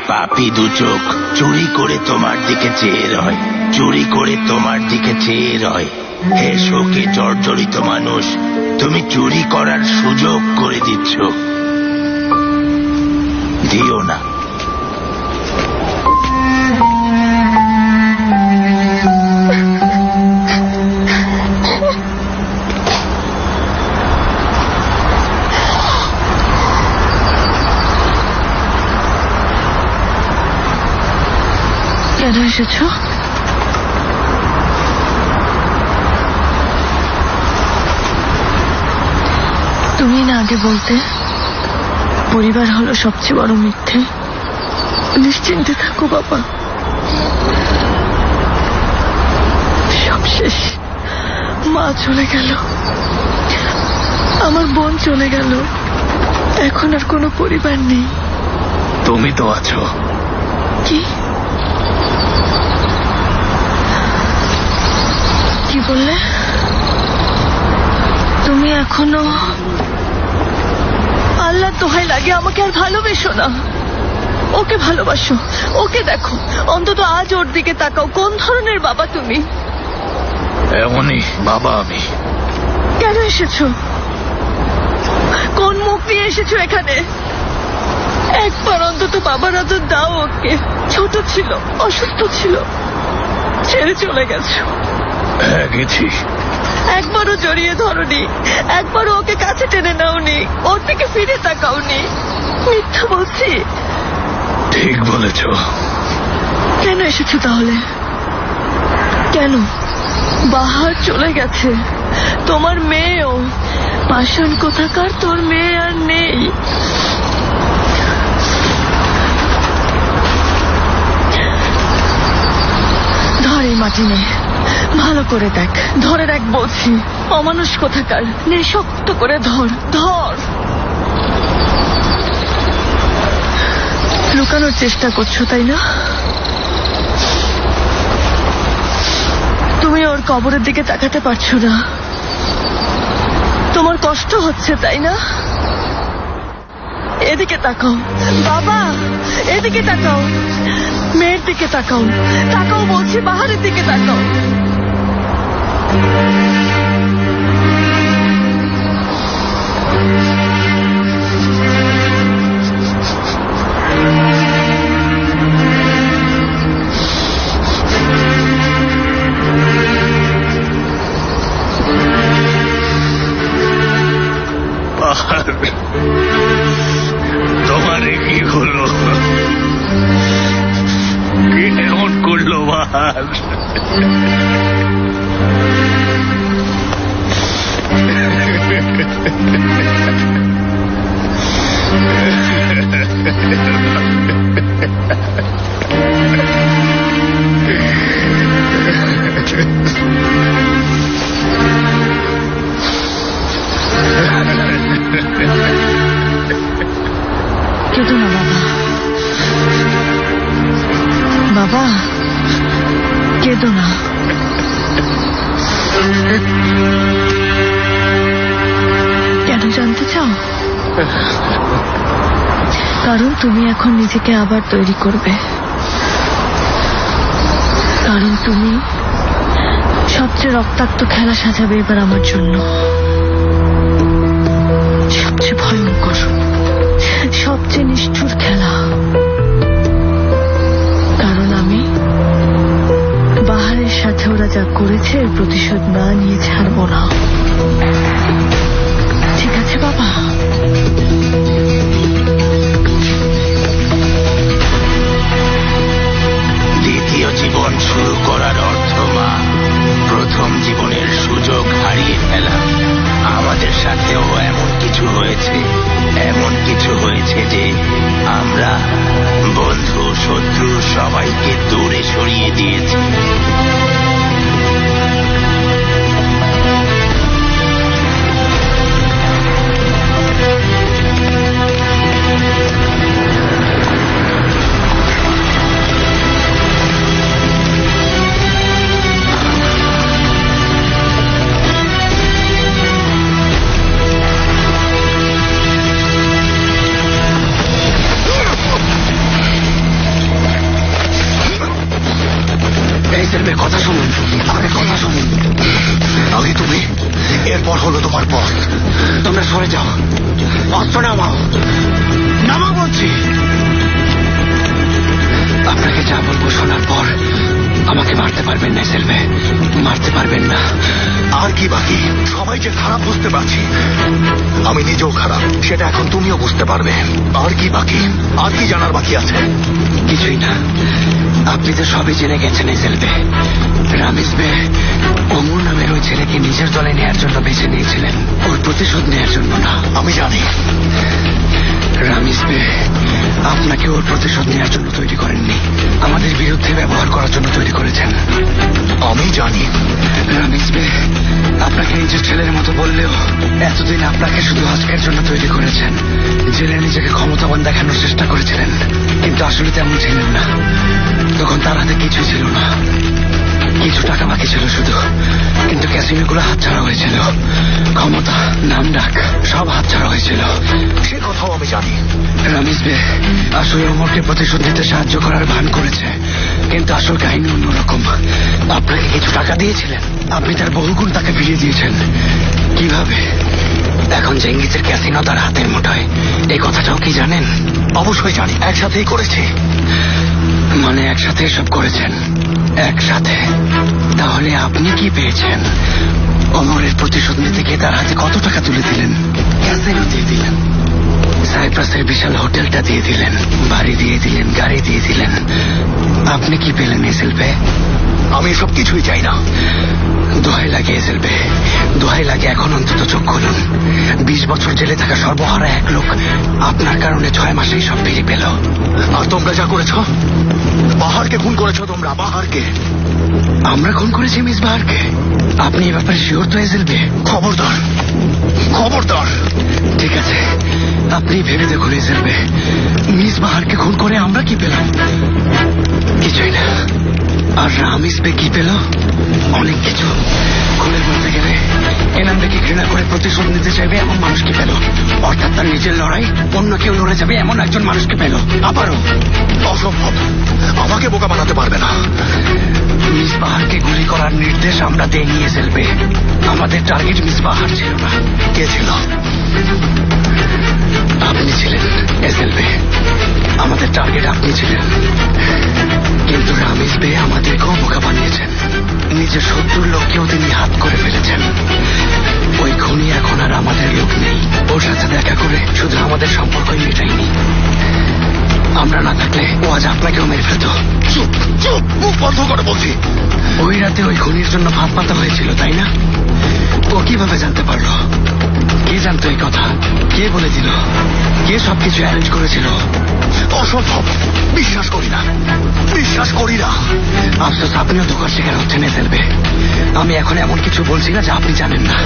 পাপী দু চোখ চুরি করে তোমার দিকে চেয়ে রয়, চুরি করে তোমার দিকে চেয়ে রয়। হে শোকে জর্জরিত মানুষ, তুমি চুরি করার সুযোগ করে দিচ্ছ। দিও না। কেন এসেছ? তুমি না আগে বলতে পরিবার হলো সবচেয়ে বড় মিথ্যে। নিশ্চিন্তে থাকো বাবা, সব শেষ। মা চলে গেল, আমার বোন চলে গেল, এখন আর কোনো পরিবার নেই। তুমি তো আছো। কি কি বললে? তুমি এখনো? আল্লাহ দোহাই লাগে, আমাকে আর ভালোবেসো না। ওকে ভালোবাসো, ওকে দেখো, অন্তত আজ ওর দিকে তাকাও। কোন ধরনের বাবা তুমি? এমনই বাবা আমি। কেন এসেছো? কোন মুখ নিয়ে এসেছো এখানে? একবার অন্তত বাবার আদর দাও ওকে। ছোট ছিল, অসুস্থ ছিল, ছেড়ে চলে গেছো। হ্যাঁ গেছি। একবারও জড়িয়ে ধরনি, একবারও ওকে কাছে টেনে নাওনি, ওর দিকে ফিরে তাকাওনি। মিথ্যা বলছি? ঠিক বলেছ। কেন এসেছো তাহলে? কেন? বাহার চলে গেছে, তোমার মেয়েও। পাষাণ কোথাকার, তোর মেয়ে আর নেই। ধর এই মাটি নে, ভালো করে দেখ, ধরে রাখ বলছি। অমানুষ কোথাকার, নে শক্ত করে ধর, ধর। লুকানোর চেষ্টা করছো তাই না? তুমি ওর কবরের দিকে তাকাতে পারছো না, তোমার কষ্ট হচ্ছে তাই না? এদিকে তাকাও বাবা, এদিকে তাকাও, মেয়ের দিকে তাকাও, তাকাও বলছি, বাহারের দিকে তাকাও। তোমার কি হলো? কে এমন করলো বাহার? কেঁদো না বাবা, বাবা কেঁদো না। কেন জানতে চাও? কারণ তুমি এখন নিজেকে আবার তৈরি করবে, কারণ তুমি সবচেয়ে রক্তাক্ত খেলা সাজাবে এবার আমার জন্য, সবচেয়ে ভয়ঙ্কর, সবচেয়ে নিষ্ঠুর খেলা। কারণ আমি বাহারের সাথে ওরা যা করেছে এর প্রতিশোধ না নিয়ে ছাড়বো না। ঠিক আছে বাবা? দ্বিতীয় জীবন শুরু করার অর্থ মা প্রথম জীবনের সুযোগ হারিয়ে ফেলা। আমাদের সাথেও এমন কিছু হয়েছে, এমন কিছু হয়েছে যে আমরা বন্ধু শত্রু সবাইকে দূরে সরিয়ে দিয়েছি। কথা শুনুন, আরে কথা শুনুন। আগে তুমি, এরপর হলো তোমার পথ। তোমরা সরে যাও, অস্ত্র নামাও, নামাও বলছি। আপনাকে যা বলবো শোনার পর আমাকে মারতে পারবেন না সেলভে, মারতে পারবেন না। আর কি বাকি? সবাই যে খারাপ বুঝতে পারছি, আমি নিজেও খারাপ, সেটা এখন তুমিও বুঝতে পারবে। আর কি বাকি? আর কি জানার বাকি আছে? কিছুই না, আপনি তো সবই জেনে গেছেন সেলভে। রামিস বে অমর নামের ওই ছেলেকে নিজের দলে নেয়ার জন্য বেছে নিয়েছিলেন, ওর প্রতিশোধ নেয়ার জন্য না। আমি জানি রামিস বে আপনাকে ওর প্রতিশোধ নেওয়ার জন্য তৈরি করেননি, আমাদের বিরুদ্ধে ব্যবহার করার জন্য তৈরি করেছেন। আমি জানি রামিস বে আপনাকে নিজের ছেলের মতো বললেও এতদিন আপনাকে শুধু আজকের জন্য তৈরি করেছেন। জেলে নিজেকে ক্ষমতাবান দেখানোর চেষ্টা করেছিলেন, কিন্তু আসলে তেমন ছিলেন না। তখন তার হাতে কিছুই ছিল না, কিছু টাকা বাকি ছিল শুধু, কিন্তু ক্যাসিনোগুলো হাতছাড়া হয়েছিল, ক্ষমতা নাম ডাক সব হাতছাড়া হয়েছিল। সে কথাও আমি জানি। রামিস বে আসলে অমরকে প্রতিশোধ নিতে সাহায্য করার ভান করেছে, কিন্তু আসল কাহিনী অন্যরকম। আপনাকে কিছু টাকা দিয়েছিলেন, আপনি তার বহুগুণ তাকে ফিরিয়ে দিয়েছেন। কিভাবে? এখন জেঙ্গিসের ক্যাসিনো তার হাতের মুঠোয়, এই কথাটাও কি জানেন? অবশ্যই জানি, একসাথেই করেছি। মানে একসাথে সব করেছেন? একসাথে? তাহলে আপনি কি পেয়েছেন? অমরের প্রতিশোধ নিতে গিয়ে তার হাতে কত টাকা তুলে দিলেন, ক্যাসিনো দিয়ে দিলেন। সাইপ্রাসের বিশাল হোটেলটা দিয়ে দিলেন, বাড়ি দিয়ে দিলেন, গাড়ি দিয়ে দিলেন। আপনি কি পেলেন এসেলভে? আমি এসব কিছুই চাই না। দোহাই লাগে এসেলভে, দোহাই লাগে, এখন অন্তত চোখ খুলুন। 20 বছর জেলে থাকা সর্বহারা এক লোক আপনার কারণে 6 মাসেই সব ফিরে পেল। আর তোমরা যা করেছো, বাহারকে খুন করেছো তোমরা, বাহারকে। আমরা খুন করেছি মিস বাহারকে? আপনি এ ব্যাপারে শিওর তো এসেলভে? খবরদার, খবরদার। ঠিক আছে, আপনি ভেবে দেখুন এসেলভে, মিস বাহারকে খুন করে আমরা কি পেলাম? কিছুই না। আর রামিস বে কি পেল? অনেক কিছু। খুলে বলতে গেলে এনাম বেকে ঘৃণা করে প্রতিশোধ নিতে চাইবে এমন মানুষ কি পেল? অর্থাৎ তার নিজের লড়াই অন্য কেউ লড়ে যাবে এমন একজন মানুষকে পেল। আবারও অসম্ভব, আমাকে বোকা বানাতে পারবে না। মিস বাহারকে গুলি করার নির্দেশ আমরা দেইনি এসেলভে। আমাদের টার্গেট মিস বাহার ছিল না। কে ছিল? আপনি ছিলেন এসেলভে, আমাদের টার্গেট আপনি ছিলেন। কিন্তু রামিস বে আমাদেরকেও বোকা বানিয়েছেন। নিজের শত্রুর লোককেও তিনি হাত করে ফেলেছেন। ওই খুনি এখন আর আমাদের লোক নেই। ওর সাথে দেখা করে শুধু আমাদের সম্পর্কই মেটাইনি। আমরা না থাকলে ও আজ আপনাকেও মেরে ফেলত। চুপ চুপ, মুখ বন্ধ করে বলছি। ওই রাতে ওই খুনির জন্য ভাত পাতা হয়েছিল, তাই না? ও কিভাবে জানতে পারলো? কে জানতো এই কথা? কে বলে দিল? কে সবকিছু অ্যারেঞ্জ করেছিল? অসম্ভব, বিশ্বাস করি না, বিশ্বাস করি না। আফসোস, আপনিও ধোকার শিকার হচ্ছেন এসেলভে। আমি এখন এমন কিছু বলছি না যা আপনি জানেন না।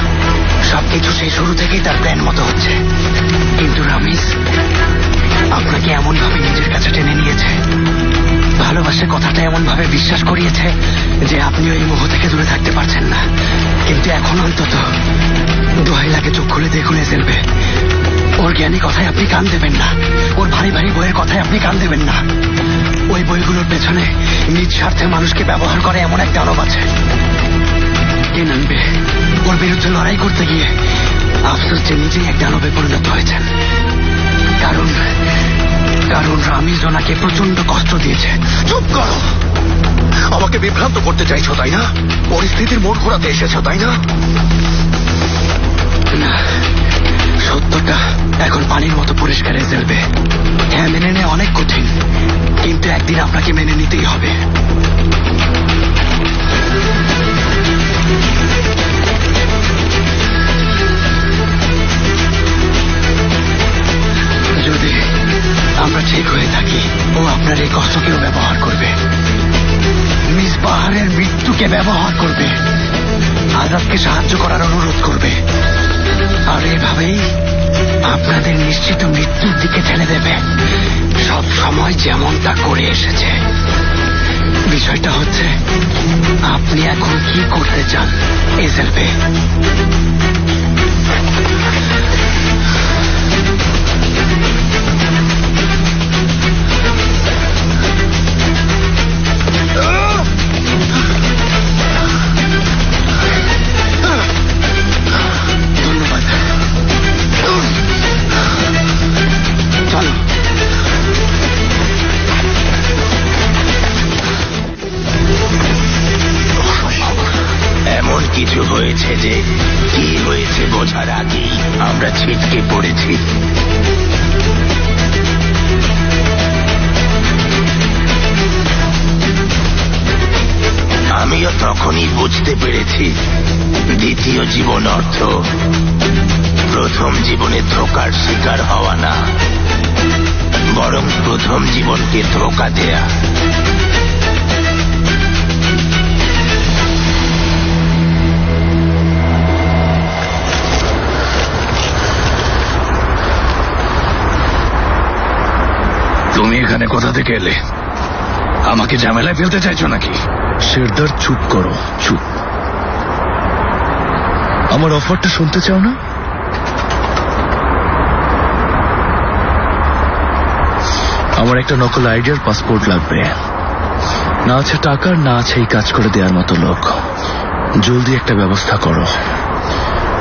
সবকিছু সেই শুরু থেকেই তার প্ল্যান মতো হচ্ছে। কিন্তু রামিস আপনাকে এমন ভাবে নিজের কাছে টেনে নিয়েছে, ভালোবাসে কথাটা এমন ভাবে বিশ্বাস করিয়েছে যে আপনি ওই মোহ থেকে দূরে থাকতে পারছেন না। কিন্তু এখন অন্তত দোহাই লাগে চোখ খুলে দেখুন এসেলভে, ওর জ্ঞানী কথায় আপনি কান দেবেন না। ওর ভারী ভারী বইয়ের কথায় আপনি কান দেবেন না। ওই বইগুলোর পেছনে নিজ স্বার্থে মানুষকে ব্যবহার করে এমন এক দানব আছে। কে নামবে ওর বিরুদ্ধে লড়াই করতে গিয়ে? আফসোস যে নিজেই এক দানবে পরিণত হয়েছেন। কারণ কারণ রামিজ ওনাকে প্রচন্ড কষ্ট দিয়েছে। চুপ করো, আমাকে বিভ্রান্ত করতে চাইছো তাই না? পরিস্থিতির মোড় ঘোরাতে এসেছো তাই না? না, সত্যটা এখন পানির মতো পরিষ্কার এসেলভে। হ্যাঁ, মেনে নেওয়া অনেক কঠিন, কিন্তু একদিন আপনাকে মেনে নিতেই হবে। যদি আমরা ঠিক হয়ে থাকি, ও আপনার এই কষ্টকেও ব্যবহার করবে, মিস বাহারের মৃত্যুকে ব্যবহার করবে, আজাদকে সাহায্য করার অনুরোধ করবে, আর এভাবেই আপনাদের নিশ্চিত মৃত্যুর দিকে ঠেলে দেবে, সব সময় যেমনটা করে এসেছে। বিষয়টা হচ্ছে আপনি এখন কি করতে চান এসেলভে? ধন্যবাদ। চলো। এমন কিছু হয়েছে যে কি হয়েছে বোঝার আগেই আমরা ছিটকে পড়েছি। আমিও তখনই বুঝতে পেরেছি দ্বিতীয় জীবন অর্থ প্রথম জীবনে ধোকার শিকার হওয়া না, বরং প্রথম জীবনকে ধোকা দেয়া। তুমি এখানে কোথা থেকে এলে? আমাকে ঝামেলায় ফেলতে চাইছো নাকি? শেরদার, চুপ করো, চুপ। আমার অফারটা শুনতে চাও না? আমার একটা নকল আইডিয়ার পাসপোর্ট লাগবে। না আছে টাকার, না আছে এই কাজ করে দেওয়ার মতো লোক। জলদি একটা ব্যবস্থা করো,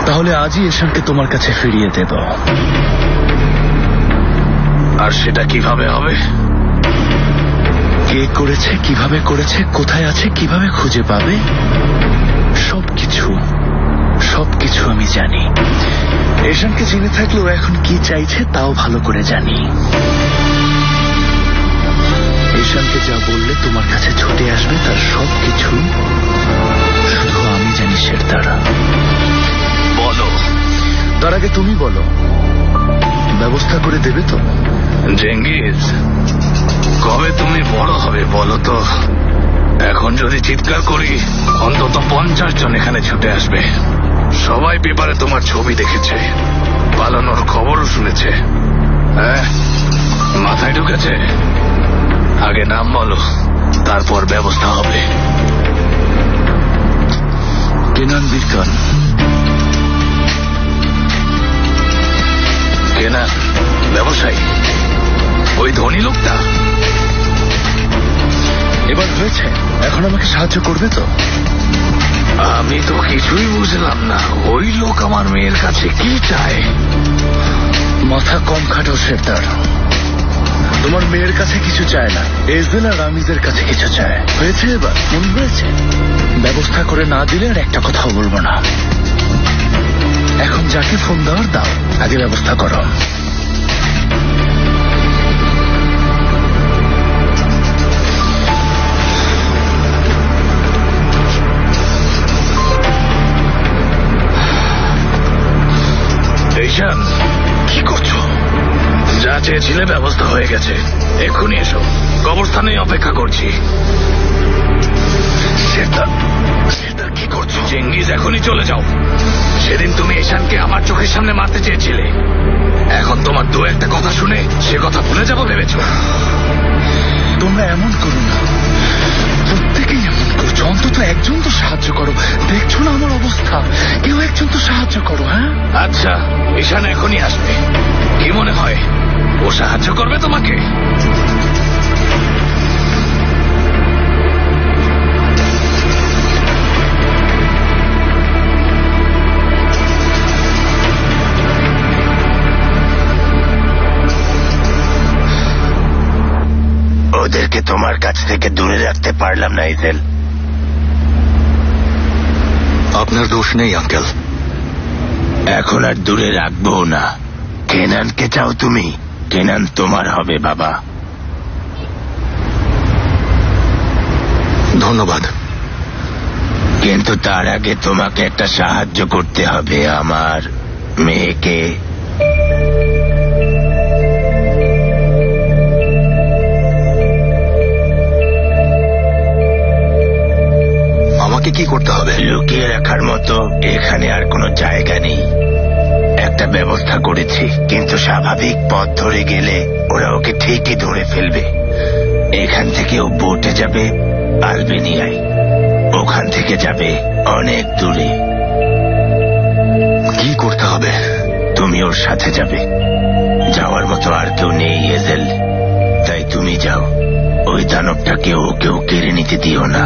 তাহলে আজই এশানকে তোমার কাছে ফিরিয়ে দেব। আর সেটা কিভাবে হবে? কে করেছে, কিভাবে করেছে, কোথায় আছে, কিভাবে খুঁজে পাবে, সবকিছু সবকিছু আমি জানি। এশানকে জেনে থাকলেও এখন কি চাইছে তাও ভালো করে জানি। এশানকে যা বললে তোমার কাছে ছুটে আসবে তার সবকিছু শুধু আমি জানি। শেরদারা বলো, তার আগে তুমি বলো, ব্যবস্থা করে দেবে তো? জেঙ্গিজ, কবে তুমি বড় হবে বলো তো? এখন যদি চিৎকার করি অন্তত 50 জন এখানে ছুটে আসবে। সবাই পেপারে তোমার ছবি দেখেছে, পালানোর খবরও শুনেছে। হ্যাঁ, মাথায় ঢুকেছে? আগে নাম বলো, তারপর ব্যবস্থা হবে। কেনান বিরকান। কেনান ব্যবসায়ী, ওই ধনী লোকটা? এবার হয়েছে, এখন আমাকে সাহায্য করবে তো? আমি তো কিছুই বুঝলাম না। ওই লোক আমার মেয়ের কাছে কি চায়? মাথা কম খাটো শেরদার। তোমার মেয়ের কাছে কিছু চায় না, এজেল আর রামিজের কাছে কিছু চায়। হয়েছে এবার? মনে হয়েছে? ব্যবস্থা করে না দিলে আর একটা কথাও বলবো না। এখন যাকে ফোন দেওয়ার দাও, আগে ব্যবস্থা করো। ঈশান, কি করছো? যা চেয়েছিলে ব্যবস্থা হয়ে গেছে। এক্ষুনি এসো, কবরস্থানে অপেক্ষা করছি। শেরদার, শেরদার কি করছো? চেঙ্গিজ, এখনই চলে যাও। সেদিন তুমি ঈশানকে আমার চোখের সামনে মারতে চেয়েছিলে। এখন তোমার দু একটা কথা শুনে সে কথা ভুলে যাবো ভেবেছো? তোমরা এমন করো না, প্রত্যেকেই এমন করছো। অন্তত একজন তো সাহায্য করো। দেখছো না আমার অবস্থা? কেউ একজন তো সাহায্য করো। হ্যাঁ, আচ্ছা, ঈশান এখনই আসবে। কি মনে হয় ও সাহায্য করবে তোমাকে? ওদেরকে তোমার কাছ থেকে দূরে রাখতে পারলাম না ইজেল। আপনার দোষ নেই আঙ্কেল। এখন আর দূরে রাখবো না। কেনানকে চাও তুমি? কেনান তোমার হবে বাবা। ধন্যবাদ। কিন্তু তার আগে তোমাকে একটা সাহায্য করতে হবে। আমার মেয়েকে আমাকে কি করতে হবে? লুকিয়ে রাখার মতো এখানে আর কোনো জায়গা নেই। একটা ব্যবস্থা করেছি, কিন্তু স্বাভাবিক পথ ধরে গেলে ওরা ওকে ঠিকই ধরে ফেলবে। এখান থেকে ও বোটে যাবে আলবেনিয়ায়, ওখান থেকে যাবে অনেক দূরে। কি করতে হবে? তুমি ওর সাথে যাবে। যাওয়ার মতো আর কেউ নেই এজেল, তাই তুমি যাও। ওই দানবটাকে ওকেও কেড়ে নিতে দিও না।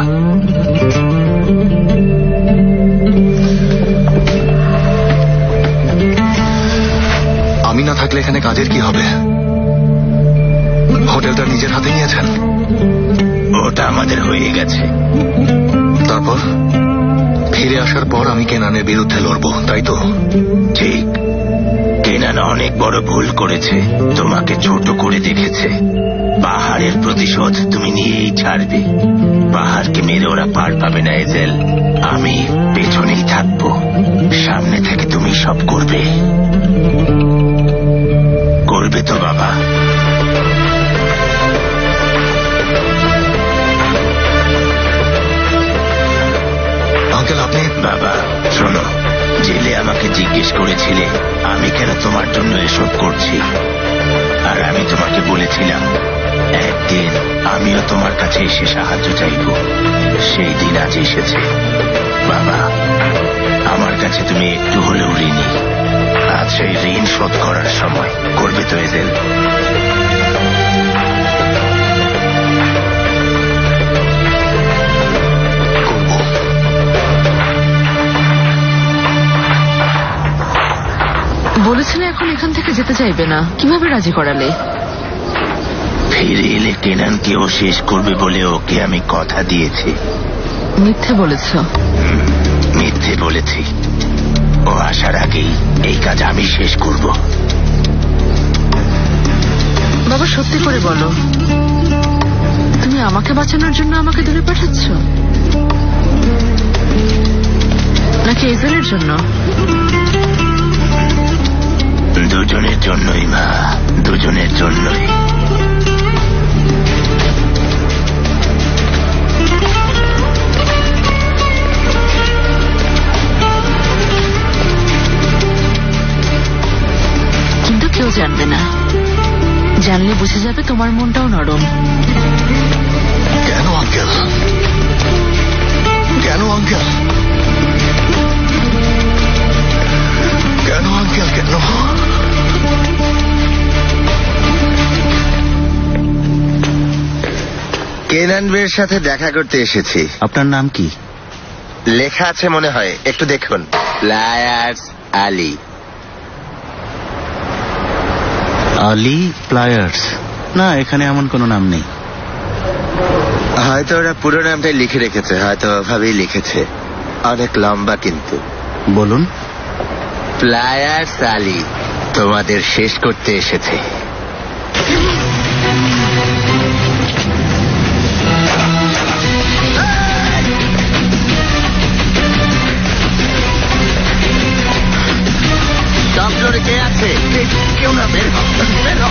আমি না থাকলে এখানে কাজের কি হবে? হোটেলটা নিজের হাতে নিয়েছেন? ওটা আমাদের হয়ে গেছে। তারপর ফিরে আসার পর আমি কেনানের বিরুদ্ধে লড়বো, তাই তো? ঠিক। কেনান অনেক বড় ভুল করেছে, তোমাকে ছোট করে দেখেছে। পাহাড়ের প্রতিশোধ তুমি নিয়েই ছাড়বে। পাহাড়কে মেরে ওরা পার পাবে না এজেল। আমি পেছনেই থাকবো, সামনে থেকে তুমি সব করবে। করবে তো বাবা? আঙ্কেল, আপনি... বাবা শোনো, জেলে আমাকে জিজ্ঞেস করেছিলে আমি কেন তোমার জন্য এসব করছি, আর আমি তোমাকে বলেছিলাম একদিন আমিও তোমার কাছে এসে সাহায্য চাইব। সেই দিন আজ এসেছে বাবা। আমার কাছে তুমি একটু হলেও ঋণী। আজ সেই ঋণ শোধ করার সময়। করবে তো এজেল? বলেছিলে এখন এখান থেকে যেতে চাইবে না, কিভাবে রাজি করালে? ফিরে এলে কেনানকেও শেষ করবে বলে ওকে আমি কথা দিয়েছি। মিথ্যে বলেছ? মিথ্যে বলেছি। ও আসার আগেই এই কাজ আমি শেষ করব। বাবা সত্যি করে বলো, তুমি আমাকে বাঁচানোর জন্য আমাকে ধরে পাঠাচ্ছ, নাকি এজেলের জন্য? দুজনের জন্যই মা, দুজনের জন্যই। কিন্তু কেউ জানবে না, জানলে বুঝে যাবে তোমার মনটাও নরম। কেন আঙ্কেল? কেন আঙ্কেল? কেন আঙ্কেল? কেন? কেনান বের সাথে দেখা করতে এসেছি। আপনার নাম কি? লেখা আছে মনে হয়, একটু দেখুন। প্লায়ার্স আলী। আলী প্লায়ার্স? না, এখানে এমন কোনো নাম নেই। হয়তো ওরা পুরো নামটাই লিখে রেখেছে, হয়তো ওভাবেই লিখেছে। অনেক লম্বা কিন্তু। বলুন। প্লায়ার্স আলী তোমাদের শেষ করতে এসেছে। টপ ফ্লোরে কে আছে? কেউ না, বের হ, বের হ।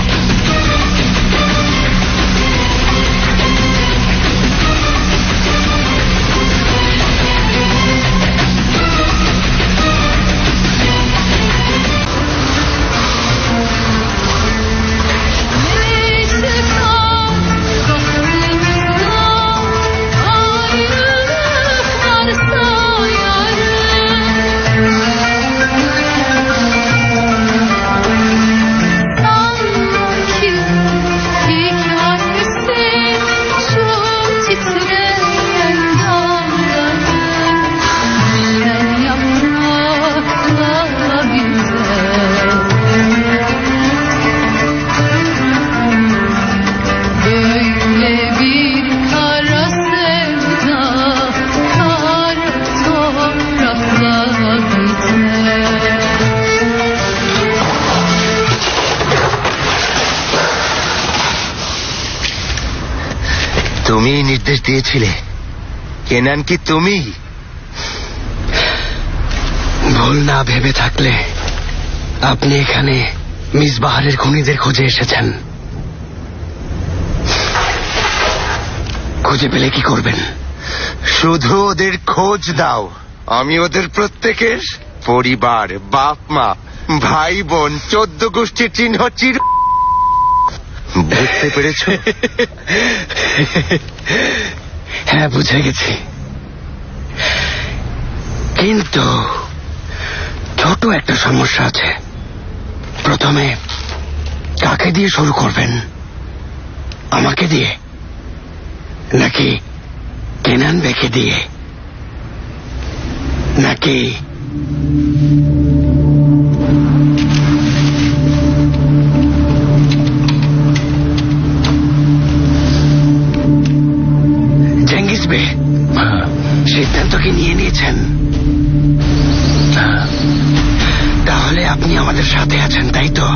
তুমি নির্দেশ দিয়েছিলে কেনান, কি তুমি? ভুল না ভেবে থাকলে আপনি এখানে মিস বাহারের খুনিদের খোঁজে এসেছেন। খুঁজে পেলে কি করবেন? শুধু ওদের খোঁজ দাও, আমি ওদের প্রত্যেকের পরিবার, বাপ মা, ভাই বোন, 14 গোষ্ঠীর চিহ্ন চির। বুঝতে পেরেছ? হ্যাঁ, বুঝে গেছি, কিন্তু ছোট একটা সমস্যা আছে। প্রথমে কাকে দিয়ে শুরু করবেন? আমাকে দিয়ে নাকি কেনান বেকে দিয়ে, নাকি জেঙ্গিস বে? সিদ্ধান্ত কি নিয়ে নিয়েছেন? তাহলে আপনি আমাদের সাথে আছেন, তাই তো?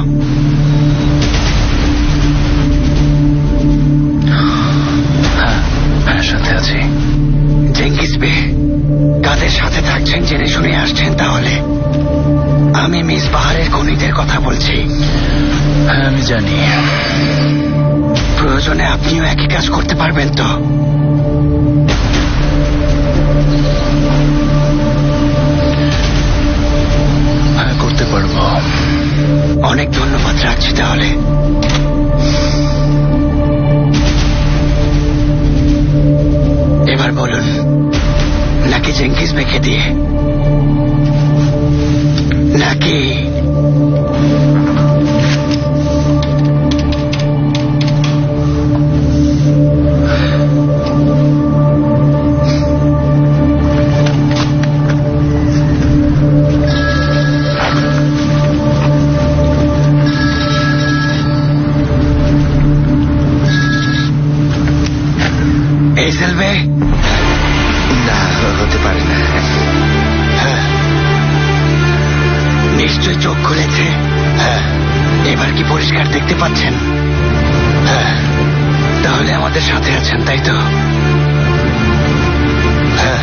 হ্যাঁ, সাথে আছি। জেঙ্গিস বে, কাদের সাথে থাকছেন জেনে শুনে আসছেন তাহলে? আমি মিস বাহারের খুনিদের কথা বলছি। হ্যাঁ, আমি জানি। প্রয়োজনে আপনিও একই কাজ করতে পারবেন তো? হ্যাঁ, করতে পারবো। অনেক ধন্যবাদ, রাখছি তাহলে। এবার বলুন, নাকি জেঙ্গিস বেকে দিয়ে, নাকি চোখ খুলেছে? হ্যাঁ, এবার কি পরিষ্কার দেখতে পাচ্ছেন? হ্যাঁ, তাহলে আমাদের সাথে আছেন, তাই তো? হ্যাঁ।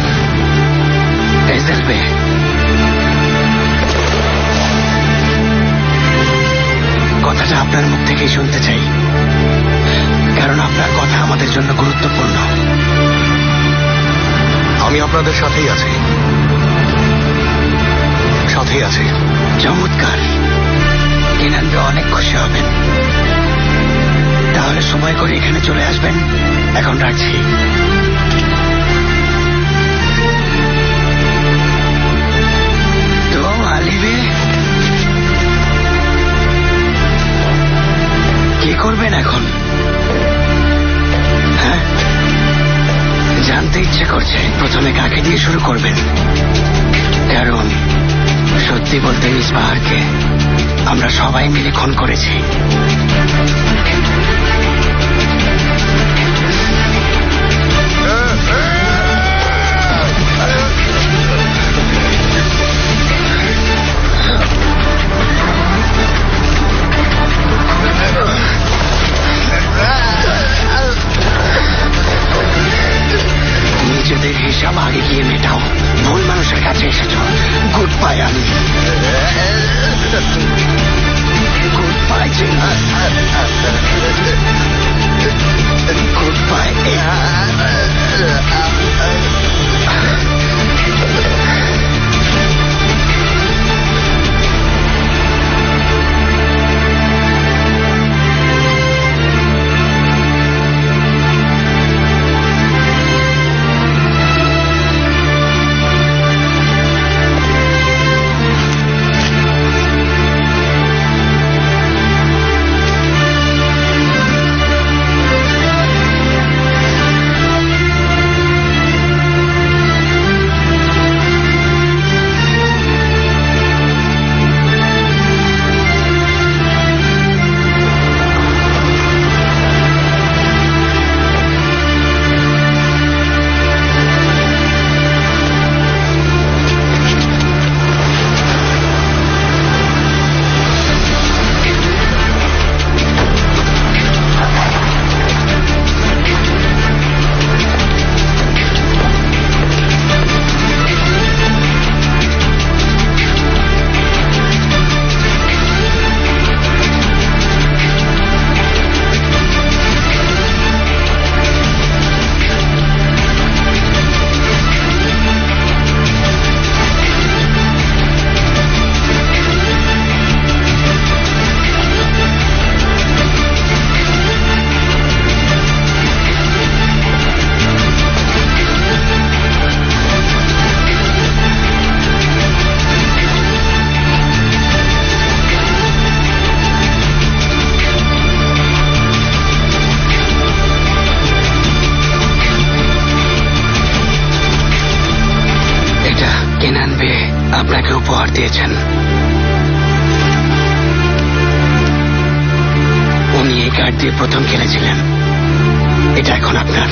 এজেলবে, কথাটা আপনার মুখ থেকেই শুনতে চাই, কারণ আপনার কথা আমাদের জন্য গুরুত্বপূর্ণ। আমি আপনাদের সাথেই আছি, সাথেই আছি। চমৎকার, কেনানকে অনেক খুশি হবেন। তাহলে সময় করে এখানে চলে আসবেন। এখন রাখছি। তো আলিবে, কি করবেন এখন? হ্যাঁ, জানতে ইচ্ছে করছে প্রথমে কাকে দিয়ে শুরু করবেন, কারণ সত্যি বলতে মিস বাহারকে আমরা সবাই মিলে খুন করেছি। নিজেদের হিসাব আগে গিয়ে মেটাও। ভুল মানুষের কাছে এসেছ। গুড বাই আমি। Good bye good bye. আপনাকে উপহার দিয়েছেন। উনি এই কার্ড দিয়ে প্রথম খেলেছিলেন। এটা এখন আপনার।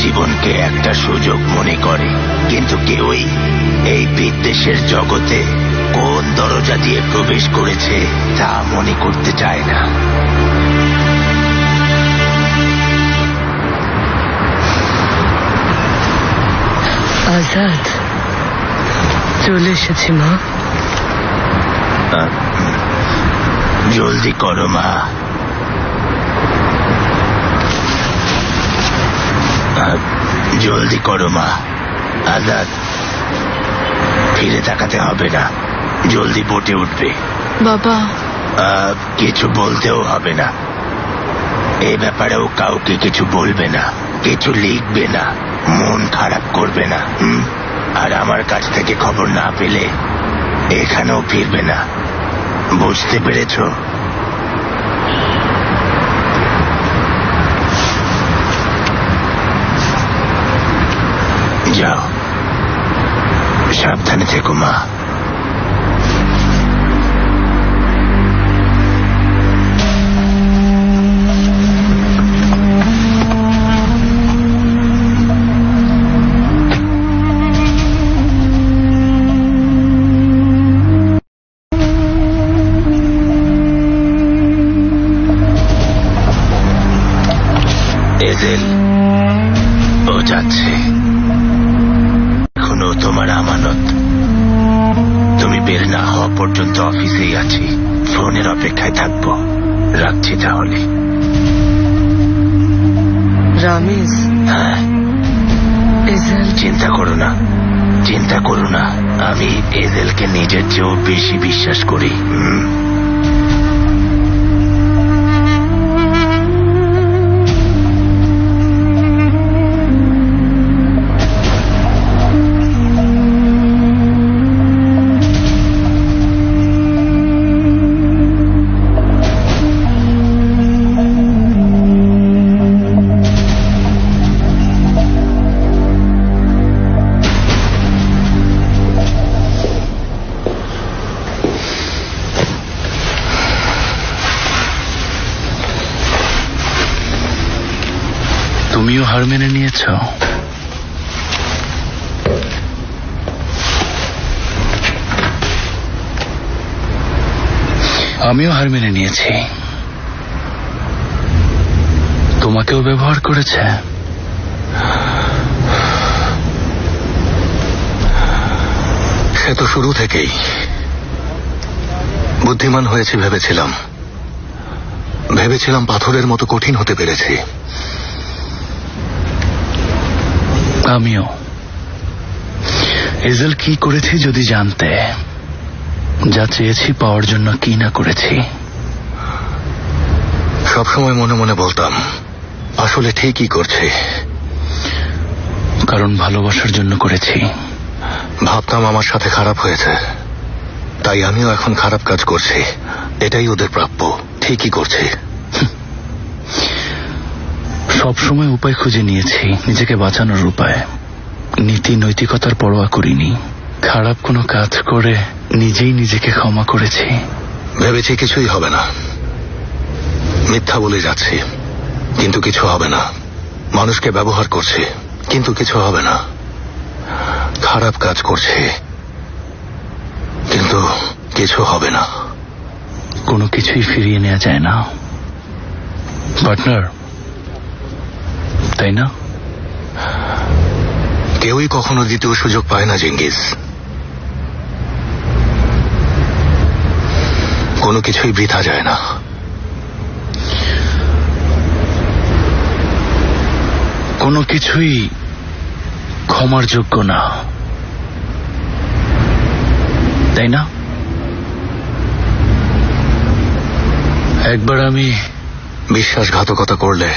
জীবনকে একটা সুযোগ মনে করে, কিন্তু কেউই এই বিদ্বেষের জগতে কোন দরজা দিয়ে প্রবেশ করেছে তা মনে করতে চায় না। আজাদ, চলে এসেছি মা। জলদি করো মা। জলদি করো মা। আজাদ, ফিরে তাকাতে হবে না, জলদি বোটে উঠবে। বাবা, কিছু বলতেও হবে না, এ ব্যাপারেও কাউকে কিছু বলবে না, কিছু লিখবে না, মন খারাপ করবে না। আর আমার কাছ থেকে খবর না পেলে এখানেও ফিরবে না। বুঝতে পেরেছো? যাও, সাবধানে থেকো মা। এজেল, ও যাচ্ছে। এখনো তোমার আমানত। তুমি বের না হওয়া পর্যন্ত অফিসেই আছি, ফোনের অপেক্ষায় থাকবো। রাখছি তাহলে। রামিজ, হ্যাঁ, এজেল চিন্তা করো না, চিন্তা করো না। আমি এজেলকে নিজের চেয়েও বেশি বিশ্বাস করি। তুমিও হার মেনে নিয়েছ? আমিও হার মেনে নিয়েছি। তোমাকেও ব্যবহার করেছে। সে তো শুরু থেকেই। বুদ্ধিমান হয়েছে ভেবেছিলাম, পাথরের মতো কঠিন হতে পেরেছি। আমিও। এজেল কি করেছি যদি জানতে, যা চেয়েছি পাওয়ার জন্য কি না করেছি। সবসময় মনে মনে বলতাম আসলে ঠিকই করছি, কারণ ভালোবাসার জন্য করেছি। ভাবতাম আমার সাথে খারাপ হয়েছে, তাই আমিও এখন খারাপ কাজ করছি। এটাই ওদের প্রাপ্য, ঠিকই করছি। সবসময় উপায় খুঁজে নিয়েছি নিজেকে বাঁচানোর উপায়। নীতি নৈতিকতার পরোয়া করিনি। খারাপ কোনো কাজ করে নিজেই নিজেকে ক্ষমা করেছি। ভেবেছি কিছুই হবে না, মিথ্যা বলে যাচ্ছি কিন্তু কিছু হবে না। মানুষকে ব্যবহার করছি কিন্তু কিছু হবে না। খারাপ কাজ করছি কিন্তু কিছু হবে না। কোনো কিছুই ফিরিয়ে নেওয়া যায় না, পার্টনার, তাই না? কেউই কখনো দ্বিতীয় সুযোগ পায় না চেঙ্গিজ। কোনো কিছুই বৃথা যায় না। কোনো কিছুই ক্ষমার যোগ্য না, তাই না? একবার আমি বিশ্বাসঘাতকতা করলে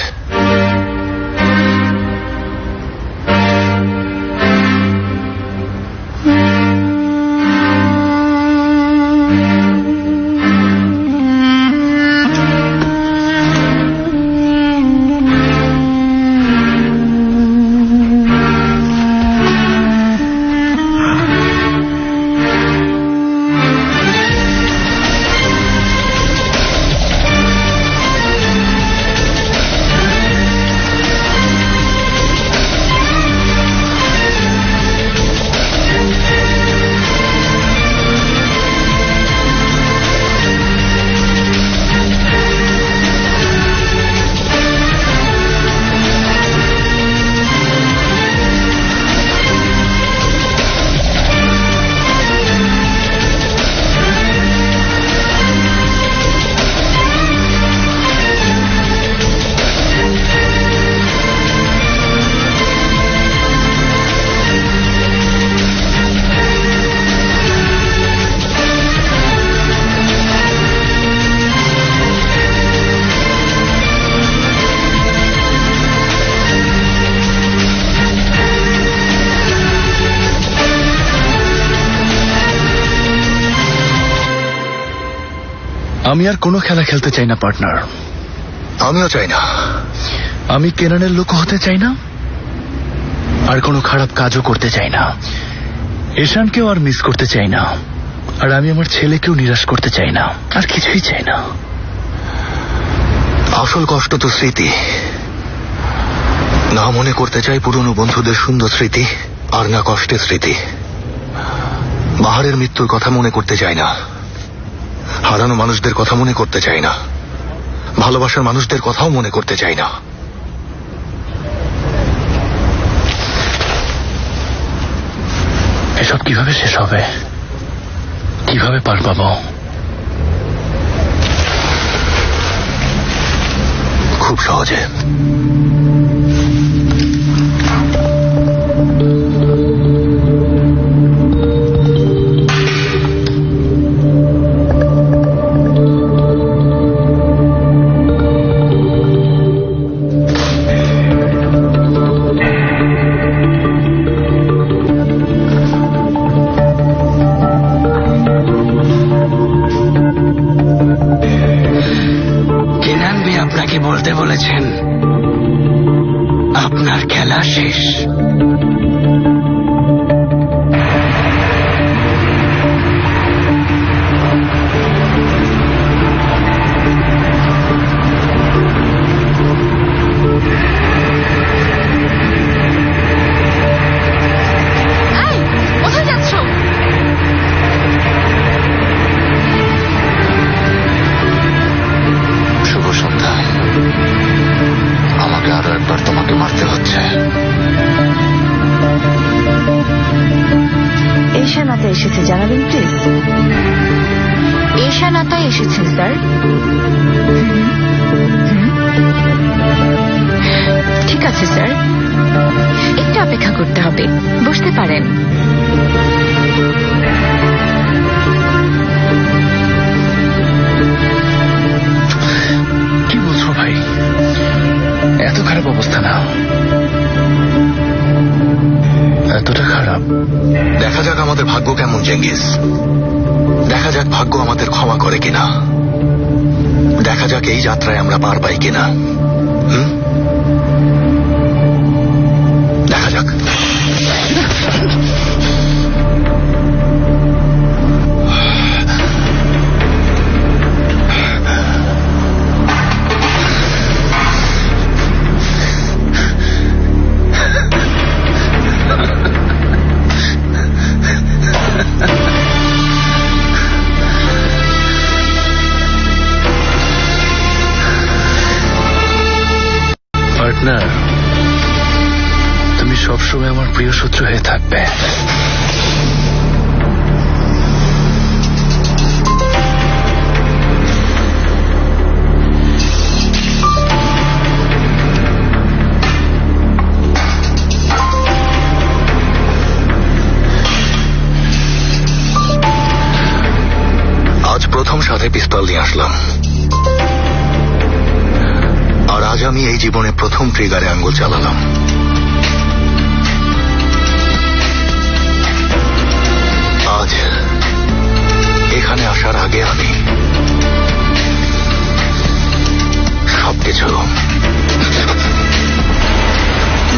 আমি আর কোনো খেলা খেলতে চাই না পার্টনার। আমিও চাই না। আমি কেনানের লোক হতে চাই না, আর কোনো খারাপ কাজও করতে চাই না। ঈশানকেও আর মিস করতে চাই না, আর আমি আমার ছেলেকেও নিরাশ করতে চাই না, আর কিছুই চাই না। আসল কষ্ট তো স্মৃতি। না মনে করতে চাই পুরনো বন্ধুদের সুন্দর স্মৃতি, আর না কষ্টের স্মৃতি। বাহারের মৃত্যুর কথা মনে করতে চাই না, হারানো মানুষদের কথা মনে করতে চাই না, ভালোবাসার মানুষদের কথাও মনে করতে চাই না। এসব কিভাবে শেষ হবে, কিভাবে পার পাবো? খুব সহজে। কেনান ভাই আপনাকে বলতে বলেছেন আপনার খেলা শেষ। কোথায় যাচ্ছ? শুভ সন্ধ্যা। আমাকে আরো একবার তোমাকে মারতে হচ্ছে। ঈশানাতা এসেছে, জানাবেন প্লিজ। ঈশানাতা এসেছেন স্যার। ঠিক আছে স্যার, একটু অপেক্ষা করতে হবে, বসতে পারেন। কি বলছো ভাই? এত খারাপ অবস্থা না, এতটা খারাপ? দেখা যাক আমাদের ভাগ্য কেমন চেঙ্গিস। দেখা যাক ভাগ্য আমাদের ক্ষমা করে কিনা। দেখা যাক এই যাত্রায় আমরা পার পাই কিনা। দেখা যাক। পার্টনার, তুমি সবসময় আমার প্রিয় শত্রু হয়ে থাকবে। আজ প্রথম সাথে পিস্তল নিয়ে আসলাম, আর আজ আমি এই জীবনে প্রথম ট্রিগারে আঙ্গুল চালালাম। আজ এখানে আসার আগে আমি সবকিছু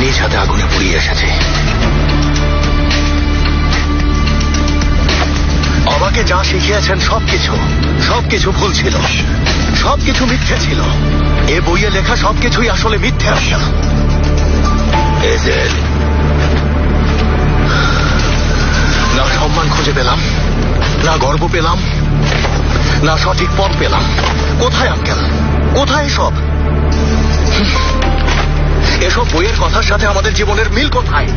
নিজ হাতে আগুনে পুড়িয়ে এসেছি। আমাকে যা শিখিয়েছেন সবকিছু ভুল ছিল, সবকিছু মিথ্যে ছিল। এ বইয়ে লেখা সবকিছুই আসলে মিথ্যে। না সম্মান খুঁজে পেলাম, না গর্ব পেলাম, না সঠিক পথ পেলাম। কোথায় আঙ্কেল, কোথায় এসব? এসব বইয়ের কথার সাথে আমাদের জীবনের মিল কোথায়?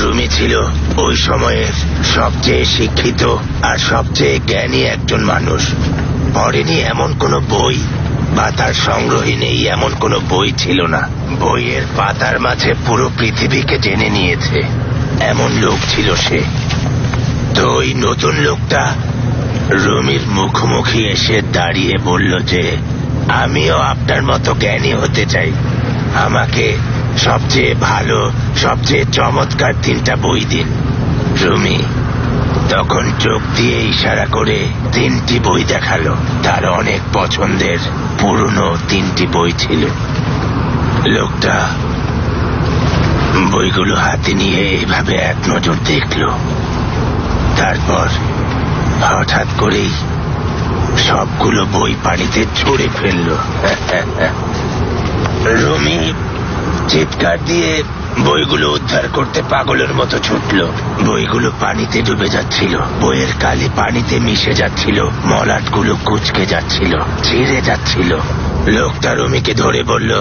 রুমি ছিল ওই সময়ের সবচেয়ে শিক্ষিত আর সবচেয়ে জ্ঞানী একজন মানুষ। পড়েনি এমন কোনো বই, বা তার সংগ্রহে নেই এমন কোনো বই ছিল না। বইয়ের পাতার মাঝে পুরো পৃথিবীকে জেনে নিয়েছে এমন লোক ছিল সে। তো ওই নতুন লোকটা রুমির মুখোমুখি এসে দাঁড়িয়ে বলল যে আমিও আপনার মতো জ্ঞানী হতে চাই, আমাকে সবচেয়ে ভালো, সবচেয়ে চমৎকার 3টা বই দিন। রুমি, তখন চোখ দিয়ে ইশারা করে 3টি বই দেখালো। তার অনেক পছন্দের পুরনো 3টি বই ছিল। লোকটা বইগুলো হাতে নিয়ে এইভাবে এক নজর দেখল, তারপর হঠাৎ করেই সবগুলো বই পানিতে ছুঁড়ে ফেলল। রুমি চিৎকার দিয়ে বইগুলো উদ্ধার করতে পাগলের মতো ছুটল। বইগুলো পানিতে ডুবে যাচ্ছিল, বইয়ের কালি পানিতে মিশে যাচ্ছিল, মলাটগুলো কুঁচকে যাচ্ছিল, ছিঁড়ে যাচ্ছিল। লোকটা রুমিকে ধরে বলল,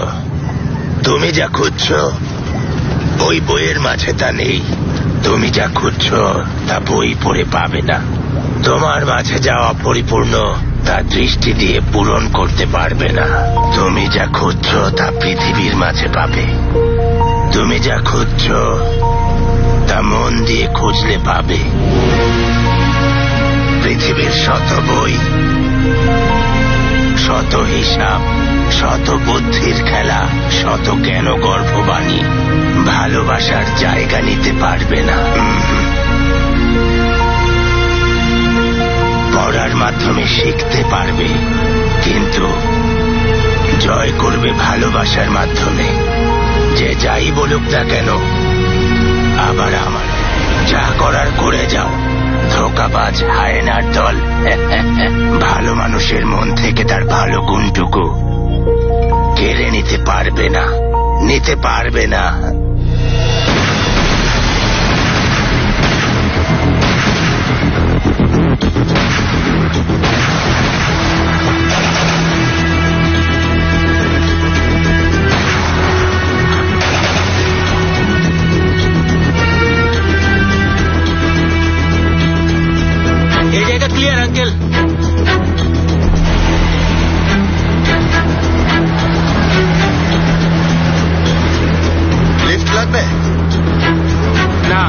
তুমি যা খুঁজছো ওই বইয়ের মাঝে তা নেই। তুমি যা খুঁজছো তা বই পড়ে পাবে না। তোমার মাঝে যা অপরিপূর্ণ তা দৃষ্টি দিয়ে পূরণ করতে পারবে না। তুমি যা খুঁজছো তা পৃথিবীর মাঝে পাবে। তুমি যা খুঁজছো তা মন দিয়ে খুঁজলে পাবে। পৃথিবীর শত বই, শত হিসাব, শত বুদ্ধির খেলা, শত জ্ঞান গর্ভবাণী ভালোবাসার জায়গা নিতে পারবে না। পড়ার মাধ্যমে শিখতে পারবে, কিন্তু জয় করবে ভালোবাসার মাধ্যমে। যে যাই বলুক না কেন, আবার আমার যা করার করে যাও। ধোকাবাজ হায়নার দল ভালো মানুষের মন থেকে তার ভালো গুণটুকু কেড়ে নিতে পারবে না, নিতে পারবে না। এই জায়গা ক্লিয়ার আঙ্কেল। লিফট লাগবে? না,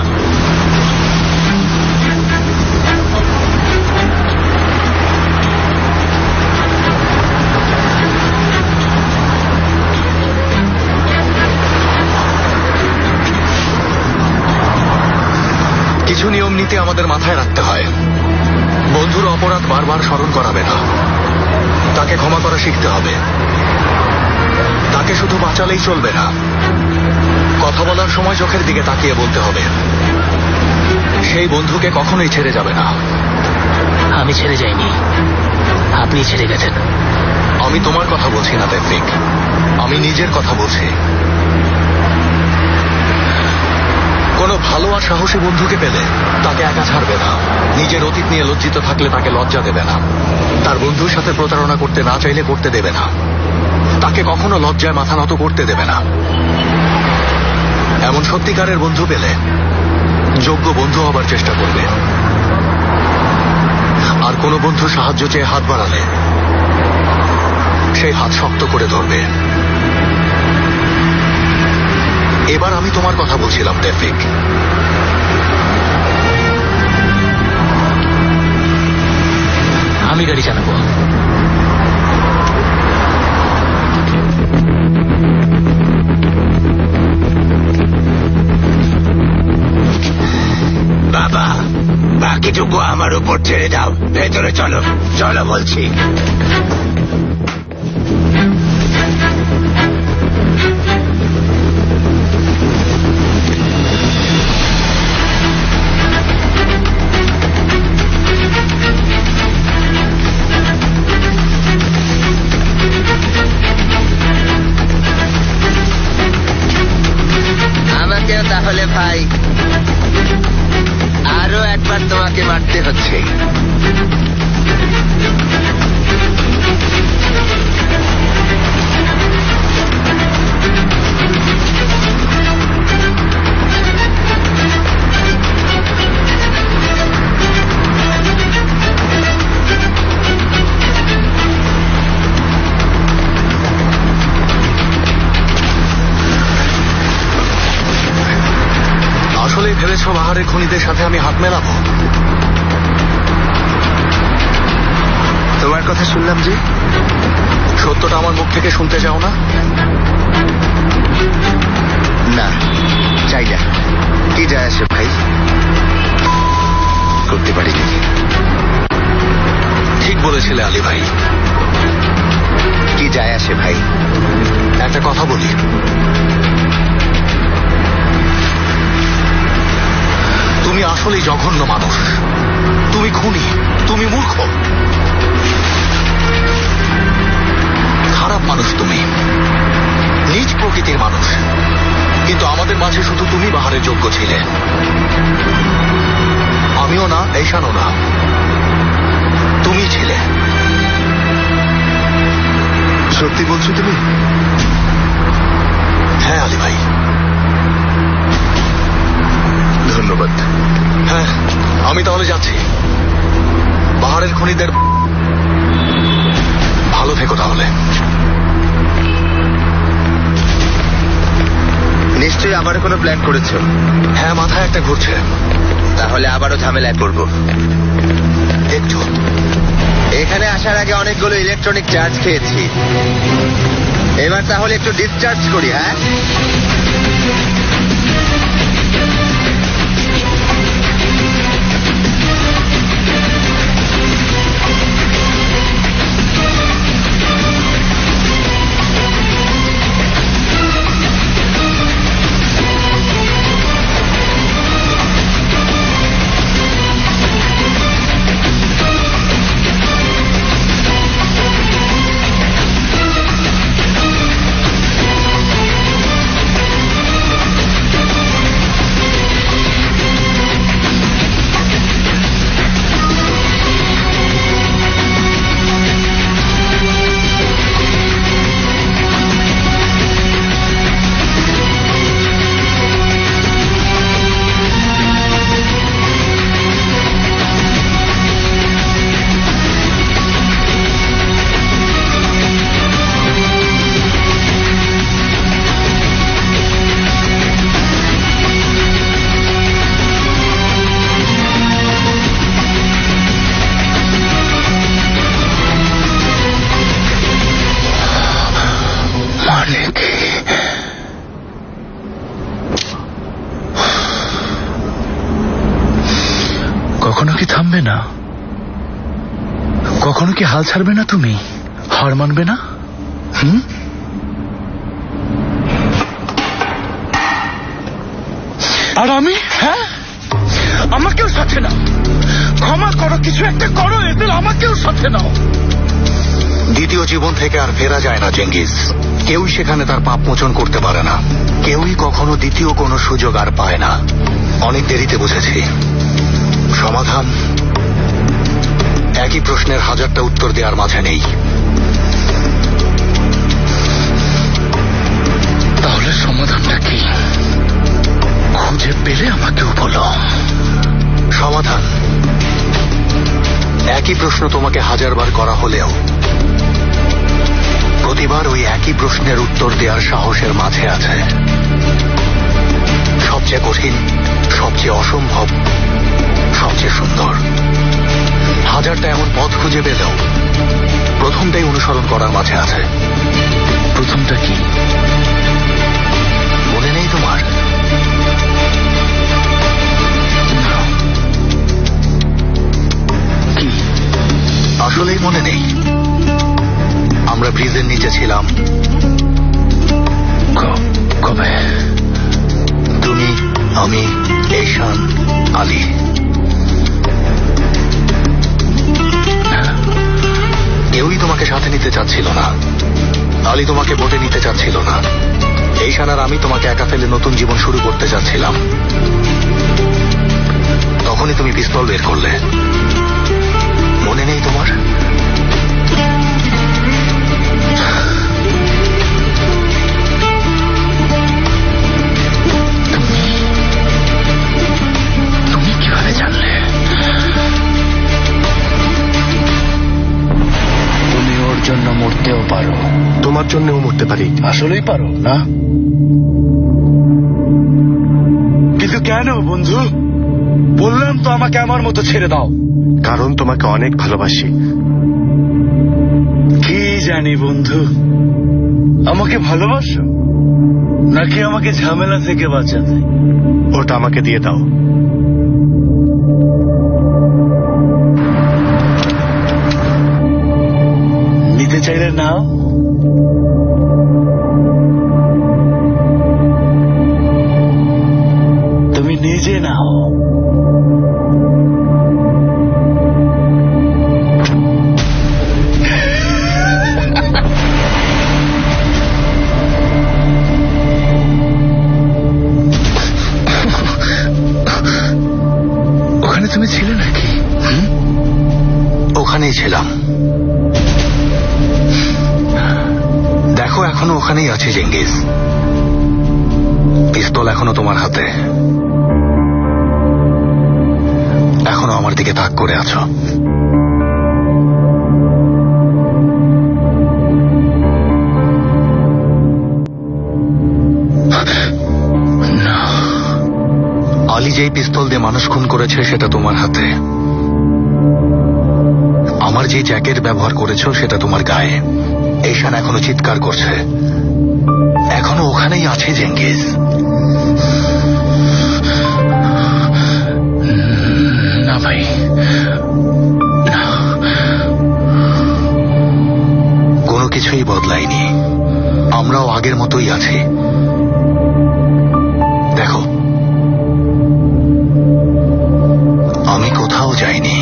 কিছু নিয়ম নীতি আমাদের মাথায় রাখতে হয়। বন্ধুর অপরাধ বারবার স্মরণ করাবে না, তাকে ক্ষমা করা শিখতে হবে। তাকে শুধু বাঁচালেই চলবে না, কথা বলার সময় চোখের দিকে তাকিয়ে বলতে হবে। সেই বন্ধুকে কখনোই ছেড়ে যাবে না। আমি ছেড়ে যাইনি, আপনি ছেড়ে গেছেন। আমি তোমার কথা বলছি না তেফরিক, আমি নিজের কথা বলছি। কোনো ভালো আর সাহসী বন্ধুকে পেলে তাকে একা ছাড়বে না। নিজের অতীত নিয়ে লজ্জিত থাকলে তাকে লজ্জা দেবে না। তার বন্ধুর সাথে প্রতারণা করতে না চাইলে করতে দেবে না। তাকে কখনো লজ্জায় মাথা নত করতে দেবে না। এমন সত্যিকারের বন্ধু পেলে যোগ্য বন্ধু হবার চেষ্টা করবে। আর কোনো বন্ধু সাহায্য চেয়ে হাত বাড়ালে সেই হাত শক্ত করে ধরবে। এবার আমি তোমার কথা বলছিলাম তেফরিক। আমি গাড়ি চালাবো। বাবা, বাকিটুকু আমার উপর ছেড়ে দাও। ভেতরে চলো, চলো বলছি। আমাকেও তাহলে ভাই আরো একবার তোমাকে মারতে হচ্ছে। আসলে ভেবেছ বাহারের খনিদের সাথে আমি হাত মেলাবো? তোমার কথা শুনলাম যে। সত্যটা আমার মুখ থেকে শুনতে চাও না? না, চাই না। কি যায় আসে ভাই, করতে পারি। ছেলে আলী ভাই। কি যায় আসে ভাই? একটা কথা বলি, তুমি আসলেই জঘন্য মানুষ, তুমি খুনি, তুমি মূর্খ, খারাপ মানুষ, তুমি নীচ প্রকৃতির মানুষ। কিন্তু আমাদের মাঝে শুধু তুমি বাহারের যোগ্য ছিলে, আমিও না, ঈশানও না, তুমি ছিলে। সত্যি বলছো তুমি? হ্যাঁ আলী ভাই। ধন্যবাদ। হ্যাঁ, আমি তাহলে যাচ্ছি। বাহারের খনিদের ভালো থেকো তাহলে। নিশ্চয়ই আবার কোনো প্ল্যান করেছো? হ্যাঁ, মাথায় একটা ঘুরছে। তাহলে আবারও ঝামেলায় পড়বো। একটু এখানে আসার আগে অনেকগুলো ইলেকট্রনিক চার্জ খেয়েছি, এবার তাহলে একটু ডিসচার্জ করি। হ্যাঁ, কখনো কি থামবে না? কখনো কি হাল ছাড়বে না? তুমি হার মানবে না? আর আমি? হ্যাঁ, আমাকেও সাথে নাও। ক্ষমা করো, কিছু একটা করো, এদের আমাকেও সাথে নাও। দ্বিতীয় জীবন থেকে আর ফেরা যায় না চেঙ্গিস। কেউই সেখানে তার পাপ মোচন করতে পারে না, কেউই কখনো দ্বিতীয় কোনো সুযোগ আর পায় না। অনেক দেরিতে বুঝেছি সমাধান একই প্রশ্নের হাজারটা উত্তর দেওয়ার মাঝে নেই। তাহলে সমাধানটা কি? খুঁজে পেলে আমাকেও বলো। সমাধান একই প্রশ্ন তোমাকে হাজারবার করা হলেও প্রতিবার ওই একই প্রশ্নের উত্তর দেওয়ার সাহসের মাঝে আছে সবচেয়ে কঠিন, সবচেয়ে অসম্ভব, সবচেয়ে সুন্দর। হাজারটা এমন পথ খুঁজে পেলেও প্রথমটাই অনুসরণ করার মাঝে আছে। প্রথমটা কি মনে নেই তোমার? কি আসলেই মনে নেই? আমরা ব্রিজের নিচে ছিলাম। কবে? তুমি, আমি, ঈশান, আলী। কেউই তোমাকে সাথে নিতে চাচ্ছিল না। আলী তোমাকে বোটে নিতে চাচ্ছিল না। ঈশান আর আমি তোমাকে একা ফেলে নতুন জীবন শুরু করতে চাচ্ছিলাম। তখনই তুমি পিস্তল বের করলে। মনে নেই তোমার? তুমি কিভাবে জানলে? তুমি ওর জন্য মরতেও পারো। তোমার জন্যও মরতে পারি। আসলেই পারো না? কিন্তু কেন বন্ধু? বললাম তো আমাকে আমার মতো ছেড়ে দাও। কারণ তোমাকে অনেক ভালোবাসি। কি জানি বন্ধু, আমাকে ভালোবাসো নাকি আমাকে ঝামেলা থেকে বাঁচাতে? ওটা আমাকে দিয়ে দাও। নাও। তুমি নিজে নাও। ওখানে তুমি ছিলে নাকি? ওখানেই ছিলাম। দেখো এখনো ওখানেই আছে চেঙ্গিজ। পিস্তল এখনো তোমার হাতে, এখনো আমার দিকে তাক করে আছো। আলী যেই পিস্তল দিয়ে মানুষ খুন করেছে সেটা তোমার হাতে। আমার যে জ্যাকেট ব্যবহার করেছো সেটা তোমার গায়ে। ঈশান এখনো চিৎকার করছে, এখনো ওখানেই আছে চেঙ্গিজ। না ভাই, না। কোনো কিছুই বদলায়নি, আমরাও আগের মতোই আছি। দেখো আমি কোথাও যাইনি।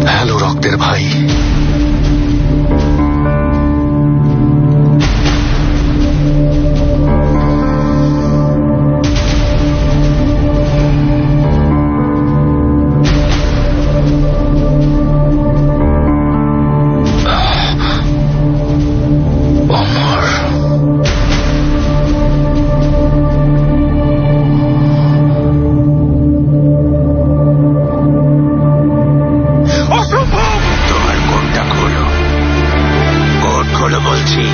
হ্যালো রক্তের ভাই। তোমার কোটটা খোলো, কোট খোলো বলছি।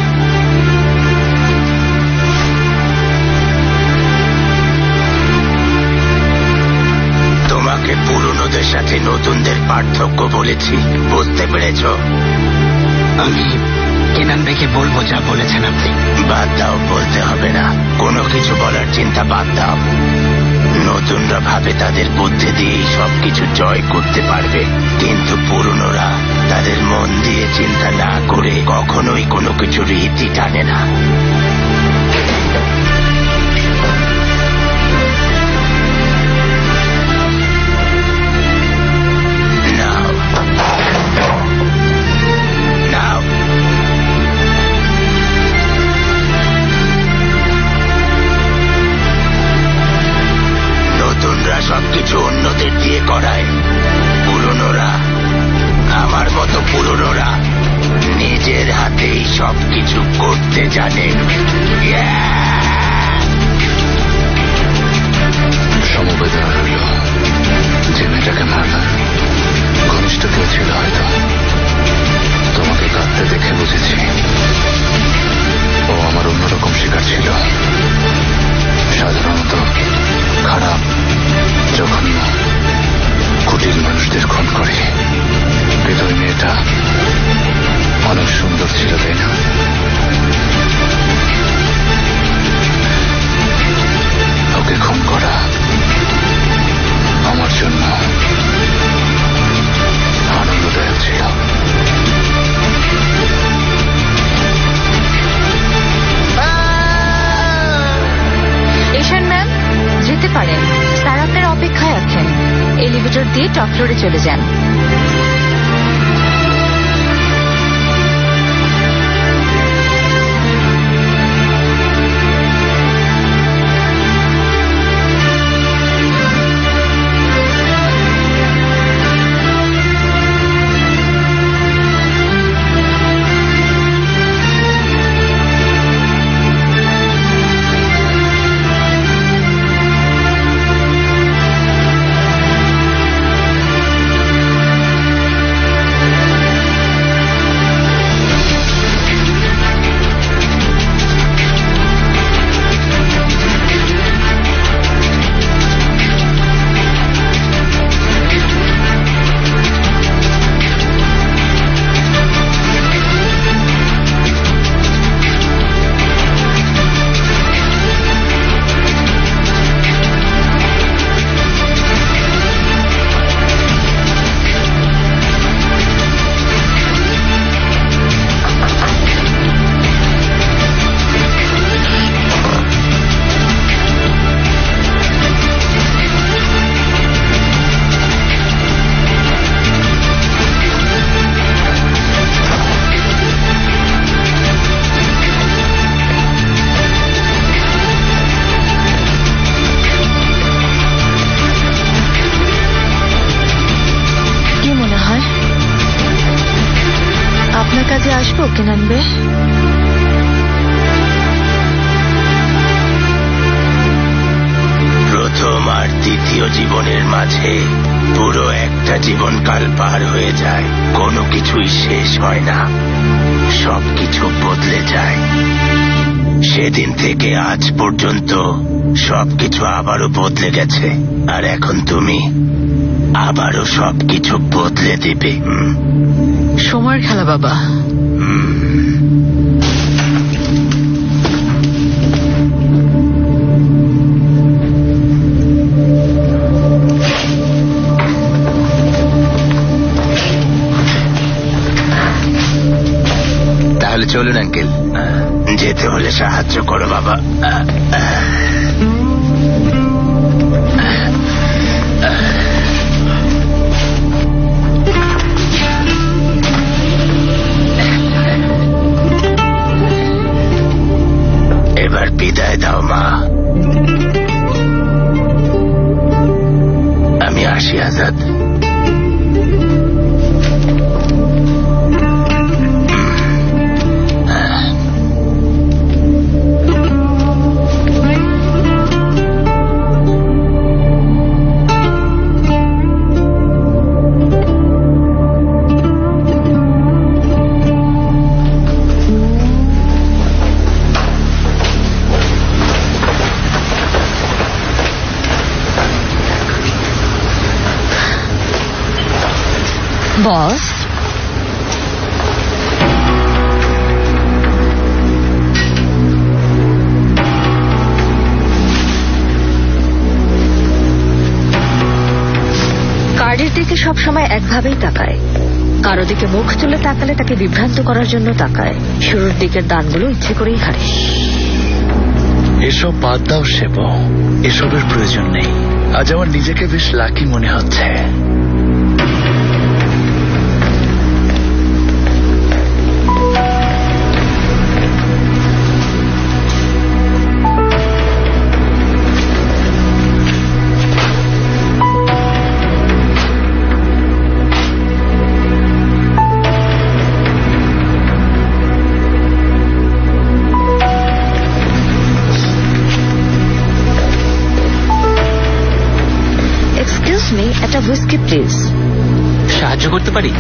তোমাকে পুরনোদের সাথে নতুনদের পার্থক্য বলেছি, বুঝতে পেরেছ? আমি কেনান ভাইকে বলবো যা বলেছেন আপনি। বাদ দাও, বলতে হবে না। কোনো কিছু বলার চিন্তা বাদ দাও। নতুনরা ভাবে তাদের বুদ্ধি দিয়ে সবকিছু জয় করতে পারবে, কিন্তু পুরনোরা তাদের মন দিয়ে চিন্তা না করে কখনোই কোনো কিছু রীতি টানে না। নাও, নাও। নতুনরা সবকিছু অন্যদের দিয়ে করায়, পুরনোরা, আমার মতো পুরনোরা নিজের হাতেই সবকিছু করতে জানে। সমবেদনা রইল। যে মেয়েটাকে মারলাম ঘনিষ্ঠ কেউ ছিল হয়তো। তোমাকে কাঁদতে দেখে বুঝেছি ও আমার অন্যরকম শিকার ছিল। সাধারণত খারাপ, জঘন্য, কুটিল মানুষদের খুন করে, কিন্তু ওই মেয়েটা অনেক সুন্দর ছিল, তাই না? ওকে খুন করা আমার জন্য আনন্দদায়ক ছিল। ঈশান ম্যাম, যেতে পারেন। স্যার আপনার অপেক্ষায় আছেন। এলিভেটর দিয়ে টপ ফ্লোরে চলে যান। মাঝে পুরো একটা জীবনকাল পার হয়ে যায়, কোনো কিছুই শেষ হয় না, সবকিছু বদলে যায়। সেদিন থেকে আজ পর্যন্ত সবকিছু আবারও বদলে গেছে, আর এখন তুমি আবারও সবকিছু বদলে দিবে। সময়ের খেলা বাবা। তাহলে চলুন আঙ্কেল। যেতে হলে সাহায্য করো বাবা। এবার বিদায় দাও মা। আমি আসি আজাদ। বস, কার্ডের দিকে সবসময় একভাবেই তাকায়, কারো দিকে মুখ তুলে তাকালে তাকে বিভ্রান্ত করার জন্য তাকায়, শুরুর দিকের দানগুলো ইচ্ছে করেই হারে। এসব বাদ দাও সেব, এসবের প্রয়োজন নেই। আজ আমার নিজেকে বেশ লাকি মনে হচ্ছে। এক্সকিউজ মি, একটা হুইস্কি প্লিজ। সাহায্য করতে পারি?